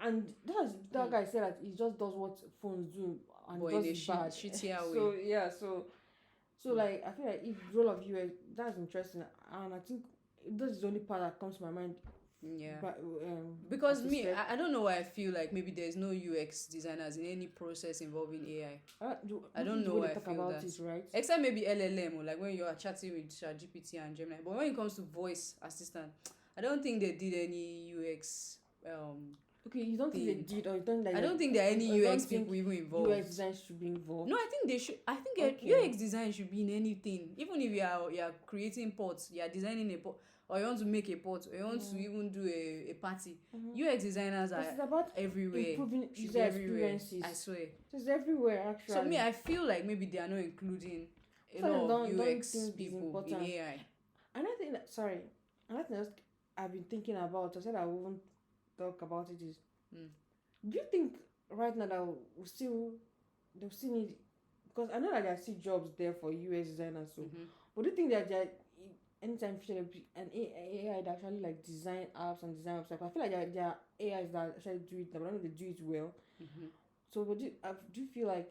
and that guy said that he just does what phones do and but does in a it bad. shittier way. So like I feel like if role of UX, that's interesting, and I think that's the only part that comes to my mind. Yeah, but, because me, I don't know why I feel like maybe there's no UX designers in any process involving AI. I don't know why I feel about that. It, right? Except maybe LLM, or like when you are chatting with ChatGPT and Gemini. But when it comes to voice assistant, I don't think they did any UX. Okay, you don't think they did, or you don't like? I don't think there are any UX people even involved. UX design should be involved. No, I think they should. I think UX design should be in anything. Even if you are creating pods, you are designing a pod, or you want to make a pod, or you want to even do a party. UX designers are everywhere. Improving user experiences. I swear. It's everywhere actually. So me, I feel like maybe they are not including a lot of UX people in AI. And I think another thing I've been thinking about, I said I won't talk about it, is do you think right now that they'll still need, because I know that there are still jobs there for UX designers, so but do you think that there anytime future there'll be an AI that actually like design apps and design websites? I feel like there are AIs that actually do it, but I don't know if they do it well. So but do you feel like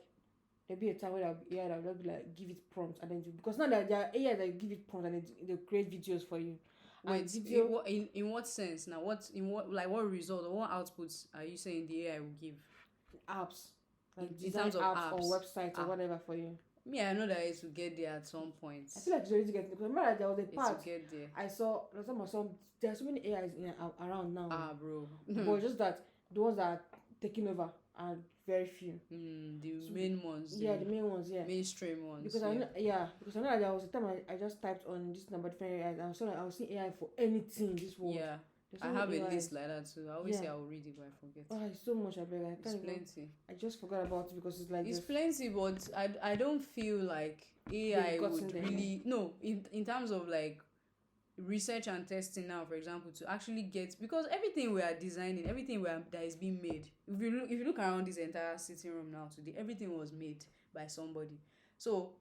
there'll be a time where there'll be AI that will be like give it prompts and then do, because now that there are AI that give it prompts and they'll create videos for you. Wait, in what sense now? What result or what outputs are you saying the AI will give? Apps, like in terms of apps or websites or whatever for you. Yeah, I know that it will get there at some point. I feel like it's already getting there, because remember there was a part it will get there. I saw there are so many AIs around now. Bro. But just that the ones that are taking over are very few. The main ones. Yeah, the main ones. Yeah. Mainstream ones. Because I know that there was a time I just typed on this number different AIs, and I saw that I was seeing AI for anything in this world. Yeah. I have a list like that too. I always say I will read it, but I forget. It's so much. It's plenty. I just forgot about it because it's like it's plenty, but I don't feel like AI would really in terms of like research and testing now, for example, to actually get, because everything we are designing, that is being made. If you look around this entire sitting room now today, everything was made by somebody. So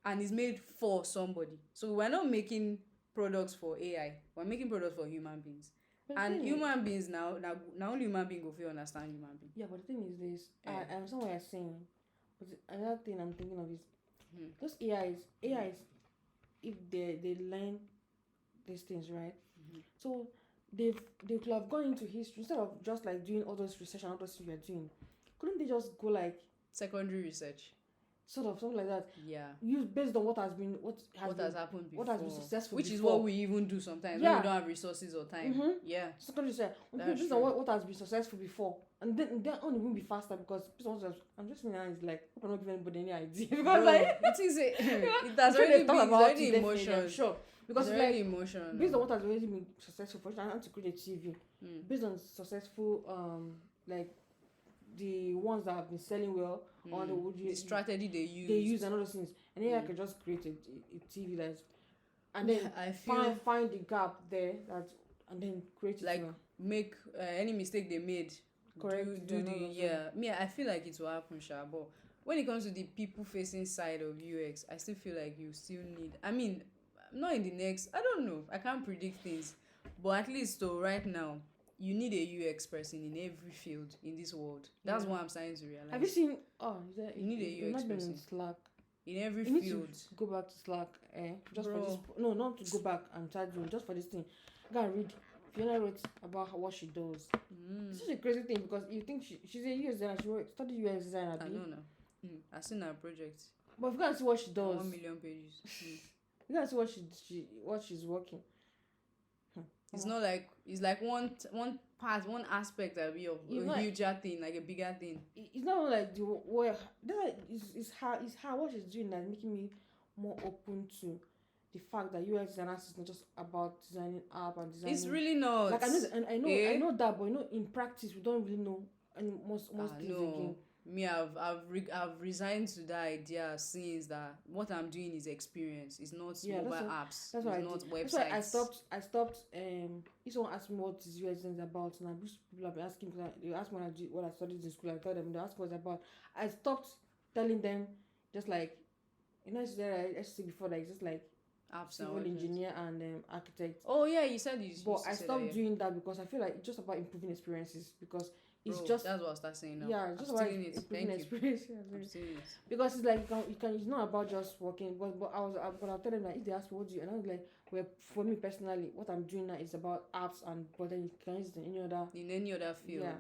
and it's made for somebody. So we're not making products for AI. We're making products for human beings. And human beings now only human being go feel understand human being. Yeah, but the thing is this, I understand what you're saying, but another thing I'm thinking of is those AIs, if they learn these things, right? So they could have gone into history instead of just like doing all those research and all those things you're doing. Couldn't they just go like secondary research? Sort of something like that. Yeah. Use based on what has happened before. What has been successful. Which is what we even do sometimes when we don't have resources or time. Yeah. Secondary research. Based on what has been successful before. And then only will be faster, because I'm just saying it's like I don't give anybody any idea. Because it has already been already emotion. Sure. Because it's like emotion. Based on what has already been successful, for example, I want to create a TV. Based on successful like the ones that have been selling well, or the strategy they use and all those things, and then I can just create a TV and then find the gap there and then create it, like make any mistake they made, correct, I feel like it will happen, but when it comes to the people facing side of UX, I still feel like you still need, I mean, not in the next, I don't know, I can't predict things, but at least right now you need a UX person in every field in this world. That's what I'm starting to realize. Have you seen? You need a UX person in Slack. In every field. Need to go back to Slack, just for this. No, not to go back and start doing, just for this thing. Go and read. Fiona wrote about what she does. It's such a crazy thing, because you think she's a UX designer. She studied UX design. I know now. I've seen her project. But if you can't see what she does, 1 million pages. You can't see what she's working. It's not like it's like one part, one aspect that will be a huger thing, like a bigger thing. It's not like the way it's her what she's doing that's making me more open to the fact that UX designer is not just about designing app and designing. It's really not. Like I know that, but in practice we don't really know any most things again. Me, I've resigned to that idea since that what I'm doing is experience. It's not mobile apps. That's what it's not websites. That's why I stopped. If someone asks me what is UX design about, and people have been asking, they ask me what I studied in school. I tell them, they ask what it's about. I stopped telling them, just like, I said before, like just like civil engineer and architect. Oh yeah, you said you. But I stopped doing that because I feel like it's just about improving experiences, because it's just that's what I start saying now. Yeah, it's just about improving experiences. Because it's like it's not about just working. But I'll tell them that if they ask me what do you, and I'm like, well, for me personally, what I'm doing now is about apps, but then you can use it in any other field. Yeah.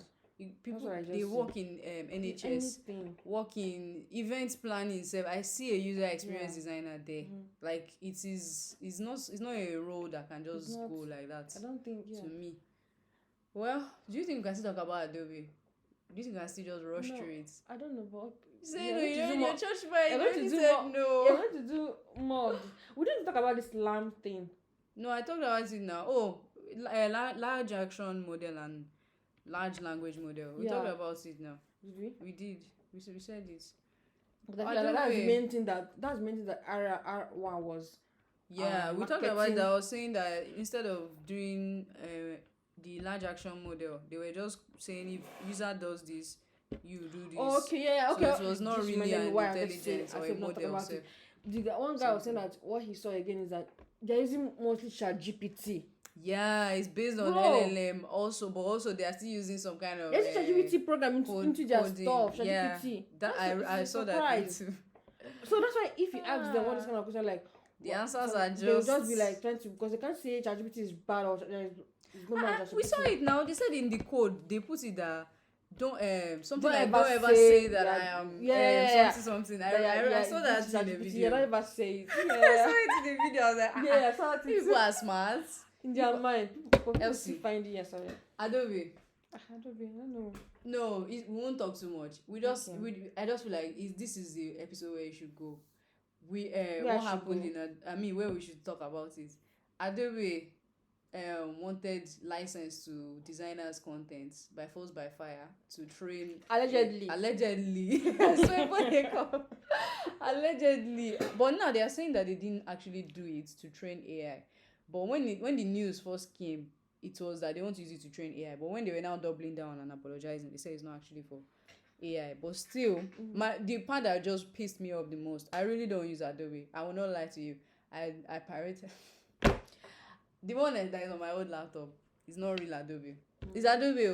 People they work in NHS, work in events planning. So I see a user experience designer there. Like it's not a role that can just go like that. I don't think to me. Well, do you think we can still talk about Adobe? Do you think we can still just rush through it? I don't know, but say no, you're in your church fire. You said no. You're going to do more. We didn't talk about this LAM thing. No, I talked about it now. Oh, large action model and large language model. We talked about it now. Did we? We did. We said it. That's the main thing that R1 was. Yeah, we talked about it. I was saying that instead of doing the large action model, they were just saying if user does this, you do this. Oh, okay, yeah, okay. So it was not really an intelligence or a model. The one guy was saying that what he saw again is that they're using mostly ChatGPT. Yeah, it's based on LLM also, but also they are still using some kind of ChatGPT program into their stuff. ChatGPT. That I saw that too. So that's why if you ask them what is kind of question, like the answers are just they'll just be like trying to, because they can't say ChatGPT is bad or we saw it now. They said in the code they put it that don't ever say that I am something. I saw that in the video. You don't ever say it. I saw it in the video. I was like, I saw it. People are smart. In their mind, people find it. Sorry. Adobe. I don't know. No, we won't talk too much. I just feel like this is the episode where you should go. What happened where we should talk about it. Adobe wanted license to designers' content by force by fire to train allegedly. Allegedly, but now they are saying that they didn't actually do it to train AI. But when the news first came, it was that they want to use it to train AI. But when they were now doubling down and apologizing, they said it's not actually for AI. But still, the part that just pissed me off the most, I really don't use Adobe. I will not lie to you. I pirate the one that is on my old laptop is not real Adobe. It's Adobe,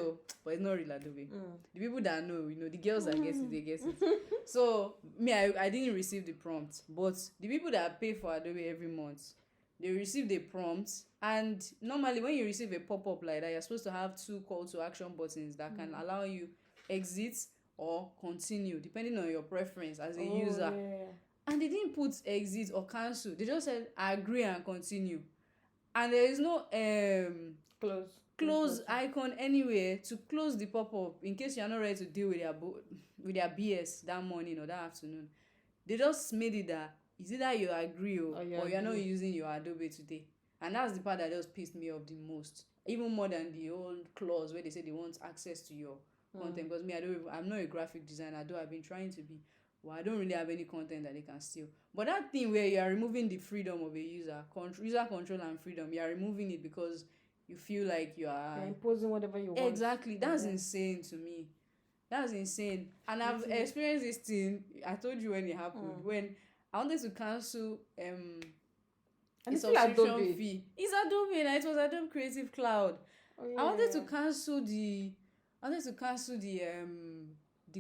but it's not real Adobe. The people that know, the girls that get it, they get it. So me, I didn't receive the prompt, but the people that pay for Adobe every month, they receive the prompt. And normally when you receive a pop-up like that, you're supposed to have 2 call to action buttons that can allow you exit or continue depending on your preference as a user. And they didn't put exit or cancel. They just said agree and continue. And there is no close icon anywhere to close the pop-up in case you're not ready to deal with their BS that morning or that afternoon. They just made it that it's either you agree or you're not using your Adobe today. And that's the part that just pissed me off the most. Even more than the old clause where they say they want access to your content. Because I'm not a graphic designer, though I've been trying to be. Well, I don't really have any content that they can steal. But that thing where you are removing the freedom of a user control and freedom, you are removing it because you feel like you are imposing whatever you want. Exactly. That's insane to me. That's insane. And I've experienced this thing. I told you when it happened. When I wanted to cancel the subscription fee. It's Adobe, and it was Adobe Creative Cloud. I wanted to cancel the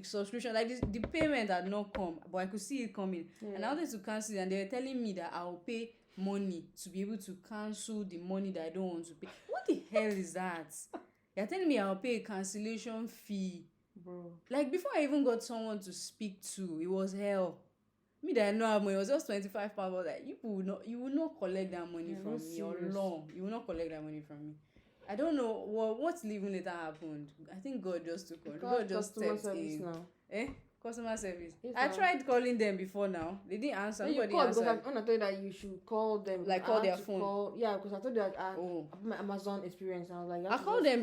subscription, like the payment had not come, but I could see it coming. And I wanted to cancel it, and they were telling me that I'll pay money to be able to cancel the money that I don't want to pay. What the hell is that? You're telling me I'll pay a cancellation fee, bro. Like before I even got someone to speak to, it was hell. Me that I know how much, it was just £25. Like you will not collect that money from me or long. You will not collect that money from me. I don't know what's even later happened. I think God just took on. God just stepped in. Customer service. Yes, I tried calling them before now. They didn't answer. Then you Nobody called answered. because when I told you that you should call them, Like I call had their to phone. Call, yeah, because I told you that about my Amazon experience. I was like, I called them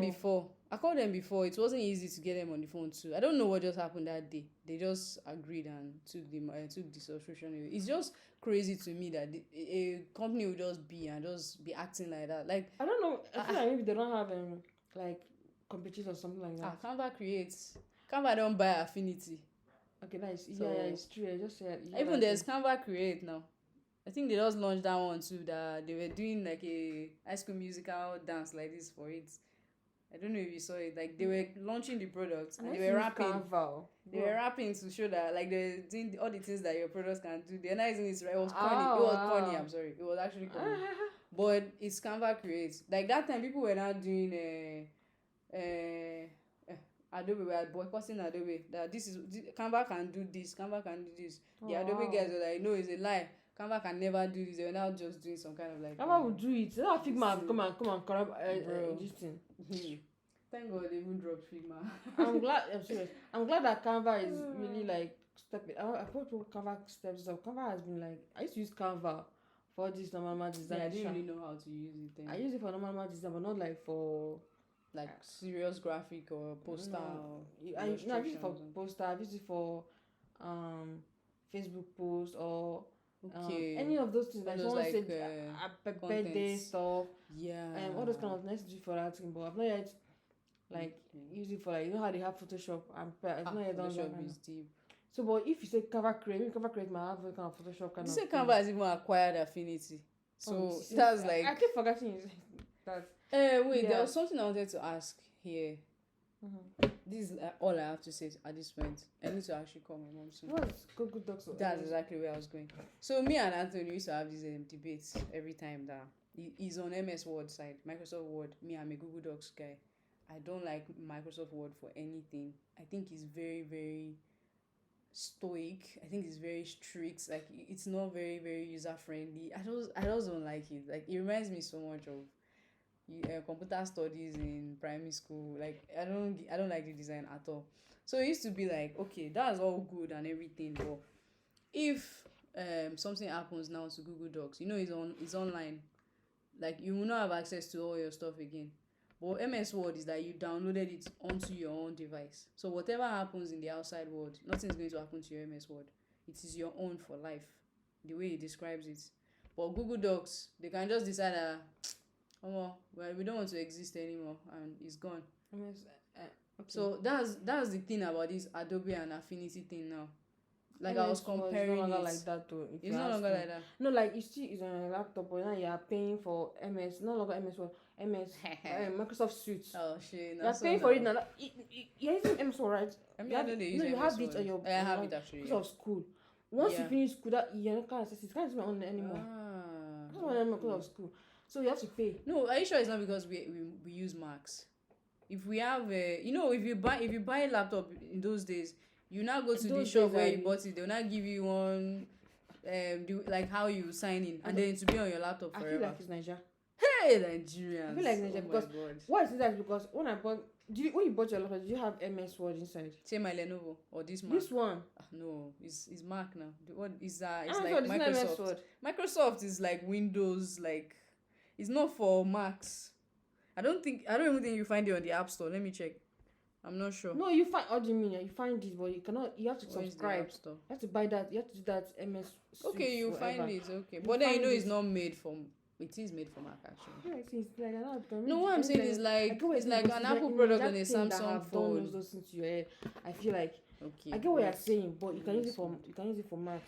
before. It wasn't easy to get them on the phone too. I don't know what just happened that day. They just agreed and took the subscription away. It's just crazy to me that a company will just be acting like that. Like, I don't know. I feel like maybe they don't have like competition or something like that. Canva creates. Canva don't buy Affinity. Okay, nice. So, yeah, it's true. I just said. Even there's Canva Create now. I think they just launched that one too. That they were doing like a High School Musical dance like this for it. I don't know if you saw it. Like they were launching the products and they were rapping. Canva. They were rapping to show that like they're doing all the things that your products can do. They're not using it right. It was corny. It was corny. I'm sorry. It was actually corny. But it's Canva Create. Like that time, people were not doing Adobe. We are boycotting Adobe. That Canva can do this. Canva can do this. The Adobe guys were like, no, it's a lie. Canva can never do this. They were now just doing some kind of like. Canva will do it. They don't Figma come and corrupt this thing. Thank God they even dropped Figma. I'm serious. I'm glad that Canva is really like stepping. I thought Canva steps up. Canva has been like, I used to use Canva for this normal design. Yeah, I didn't really know how to use it then. I use it for normal design, but not like for like serious graphic or poster. No, I use it for poster. I use it for Facebook posts or any of those things. Like someone said birthday stuff. Yeah. All those kind of nice to do for that thing, but I've not yet like use it for like, you know how they have Photoshop and it's not yet done Photoshop is deep. So, but if you say Canva Create might have a kind of Photoshop kind of. You say Canva has even acquired Affinity, so that's like I keep forgetting that. Wait, there was something I wanted to ask here. This is all I have to say at this point. I need to actually call my mom soon. What's Google Docs? That's exactly where I was going. So me and Anthony used to have these debates every time that he's on MS Word side, Microsoft Word. Me, I'm a Google Docs guy. I don't like Microsoft Word for anything. I think it's very, very stoic. I think it's very strict. Like it's not very, very user friendly. I just don't like it. Like it reminds me so much of computer studies in primary school. Like I don't like the design at all. So it used to be like, okay, that's all good and everything, but if something happens now to Google Docs, it's online, like you will not have access to all your stuff again. But MS Word is that you downloaded it onto your own device, so whatever happens in the outside world, nothing is going to happen to your MS Word. It is your own for life, the way it describes it. But Google Docs, they can just decide that we don't want to exist anymore and it's gone. Okay. So that's the thing about this Adobe and Affinity thing now. Like I was comparing it's no longer like that though. It's no longer like that. No, like you see it's on a laptop, but now you are paying for MS, no longer MS Word, Microsoft Suite. Oh shit! You're paying for it now. You're using MS Word, right? I mean, I don't know. You have it on your. I have it actually. Because of school. Once you finish school, that you can't access it. You can't use it on anymore. Because of school. So you have to pay. No, are you sure it's not because we use Macs? If we have if you buy a laptop in those days, you now go to the shop where you bought it. They'll not give you one, like how you sign in, and then it will be on your laptop forever. I feel like it's Nigeria. Hey, Nigerians! I feel like Nigeria because why is it that? Because when you bought your laptop, did you have MS Word inside? Say my Lenovo or this Mac. This one. No, it's Mac now. What is that? It's like Microsoft. Microsoft is like Windows, like. It's not for Macs. I don't even think you find it on the App Store. Let me check. I'm not sure. No, you find. What do you mean? You find it, but you cannot. You have to subscribe. You have to buy that. You have to do that MS. Okay, you forever. find it. Okay, but then it's not made for. It is made for Mac actually. Yeah, it's like an app. No, what I'm saying is like it's like an Apple product on a Samsung phone. Those things to your head. I feel like. Okay. I get what you're saying, but you can use it for Mac.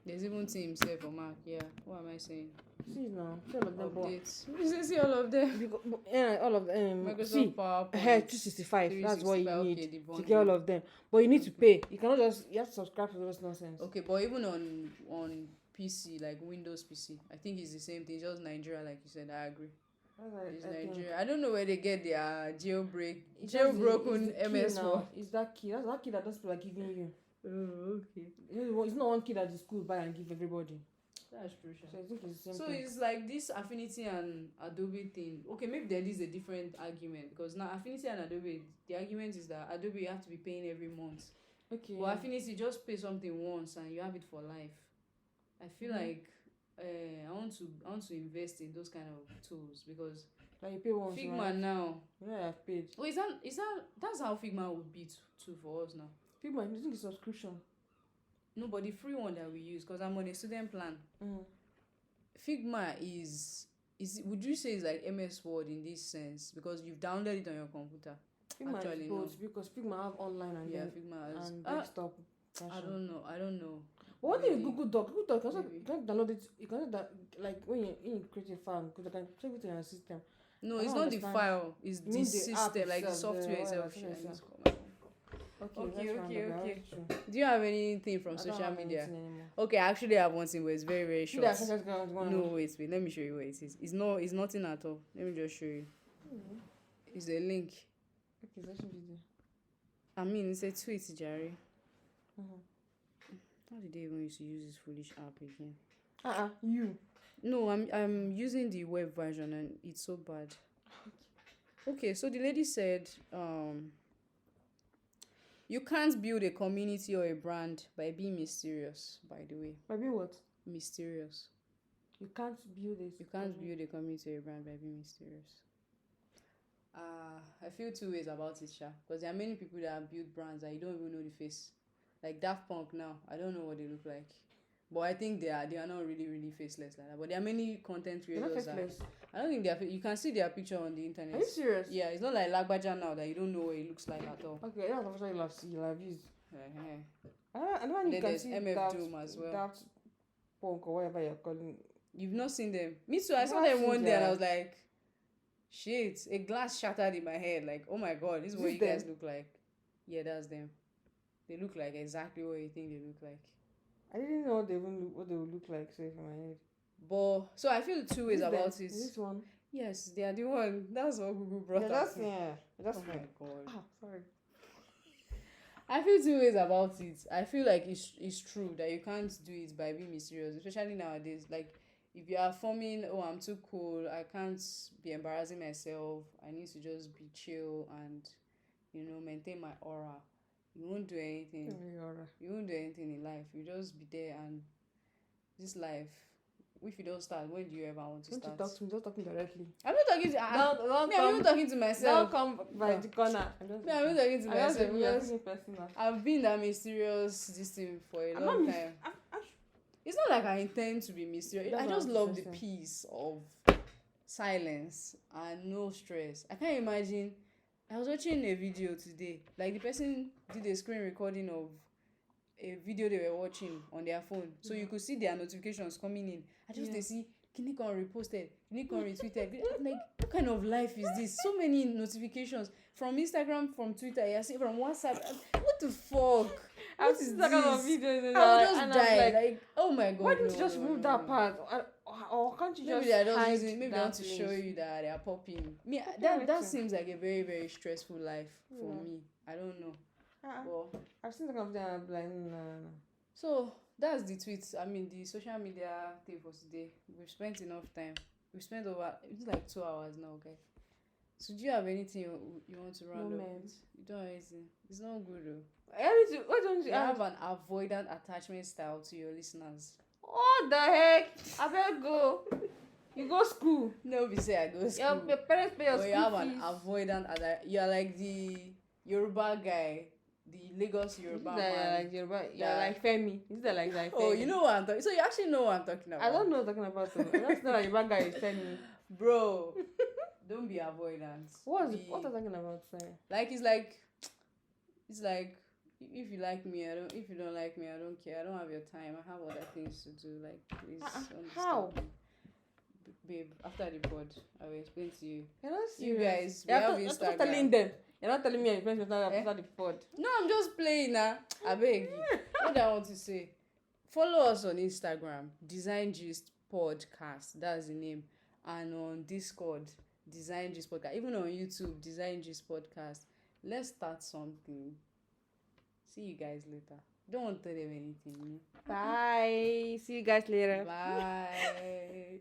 There's even Teams there for Mac. Yeah. What am I saying? See now, see all of them. Updates. See all of them. All of them. Microsoft PowerPoint. 365. That's what you need to get all of them. But you need to pay. You cannot just. You have to subscribe to those nonsense. Okay, but even on PC, like Windows PC, I think it's the same thing. It's just Nigeria, like you said. I agree. It's Nigeria. I don't know where they get their jailbroken MS for. It's that key. That's that key that those people are giving you. Oh, okay. It's not one key that the school buy and give everybody. That's true. So I think it's the same so thing. It's like this Affinity and Adobe thing. Okay, maybe there is a different argument because now Affinity and Adobe, the argument is that Adobe you have to be paying every month. Okay. But Affinity, just pay something once and you have it for life. I feel like I want to invest in those kind of tools because like you pay once, Figma right? now. Yeah, I've paid. Oh, that's how Figma would be too for us now. Figma, I think it's subscription. No, but the free one that we use, because I'm on a student plan. Figma is would you say it's like MS Word in this sense because you've downloaded it on your computer? Figma Actually, is both because Figma have online and Figma has and desktop. I don't know. But what if Google Doc? Google Doc, you can download it. You can like when you create a file, because you can save it in your system. No, it's not the file. It's the system, like the software itself. Okay. Do you have anything from social media? Okay, I actually have one thing, but it's very, very short. No, wait. Let me show you what it is. It's nothing at all. Let me just show you. It's a link. Okay, social media. I mean, it's a tweet, Jerry. How did they even used to use this foolish app again? You. No, I'm using the web version and it's so bad. Okay, so the lady said, you can't build a community or a brand by being mysterious, by the way. By being what? Mysterious. You can't build a community or a brand by being mysterious. I feel two ways about it, Sha. Because there are many people that build brands that you don't even know the face. Like Daft Punk now, I don't know what they look like. But I think they are not really, really faceless like that. But there are many content creators that I don't think they are. You can see their picture on the internet. Are you serious? Yeah, it's not like Lagbaja now that you don't know what it looks like at all. Okay, that's the first time you'll have used. I know you can see MF Doom as well. Daft Punk or whatever you're calling. You've not seen them. Me too. I saw them one day and I was like, shit, a glass shattered in my head. Like, oh my god, this is what you guys look like. Yeah, that's them. They look like exactly what you think they look like. I didn't know what they would look like, so in my head. But so I feel two ways about it. Is this one? Yes, they are the one. That's what Google brought up. That's oh my god. Sorry. I feel two ways about it. I feel like it's true that you can't do it by being mysterious, especially nowadays. Like if you are forming, oh, I'm too cool, I can't be embarrassing myself. I need to just be chill and maintain my aura. You won't do anything. You won't do anything in life. You just be there, and this life, if you don't start, when do you ever want to start? Don't talk to me directly. I'm not talking to I'm not talking to myself. Don't come by the corner. I'm not talking to myself. I've been that mysterious this thing for a long time. It's not like I intend to be mysterious. I just love the peace of silence and no stress. I can't imagine. I was watching a video today. Like the person did a screen recording of a video they were watching on their phone. So you could see their notifications coming in. They see Kinikon reposted, Kinikon retweeted. Like, what kind of life is this? So many notifications from Instagram, from Twitter, from WhatsApp. What the fuck? I've seen that kind of videos. I would just die. Like, oh my god. Why didn't you just remove that part? Or can't you just maybe they want to show you that they are popping. That seems like a very, very stressful life for me. I don't know. But I've seen the kind of thing and I'm like, no. So that's the tweets. I mean, the social media thing for today. We've spent enough time. We've spent it's like 2 hours now, guys. So do you have anything you want to round up with? You don't have anything. It's not good though. Why don't you have an avoidant attachment style to your listeners? What the heck? I better go. You go school. No, we say I go school. Your parents pay your school fees. You have an avoidant. You're like the Yoruba guy, the Lagos Yoruba man. Like Yoruba. You're like Femi. Is that like Femi? Oh, you know what I'm talking. So you actually know what I'm talking about. I don't know what I'm talking about. That's not like Yoruba guy is Femi. Bro, don't be avoidant. What are you talking about? Like it's like. If you like me, I don't. If you don't like me, I don't care. I don't have your time. I have other things to do. Like, please. How? Babe, after the pod, I will explain to you. You're not serious. You guys, we have Instagram. You're not telling them. You're not telling me your friends after the pod. No, I'm just playing now. I beg you. What do I want to say? Follow us on Instagram, Design Gist Podcast. That's the name. And on Discord, Design Gist Podcast. Even on YouTube, Design Gist Podcast. Let's start something. See you guys later. Don't tell them anything. Bye. See you guys later. Bye.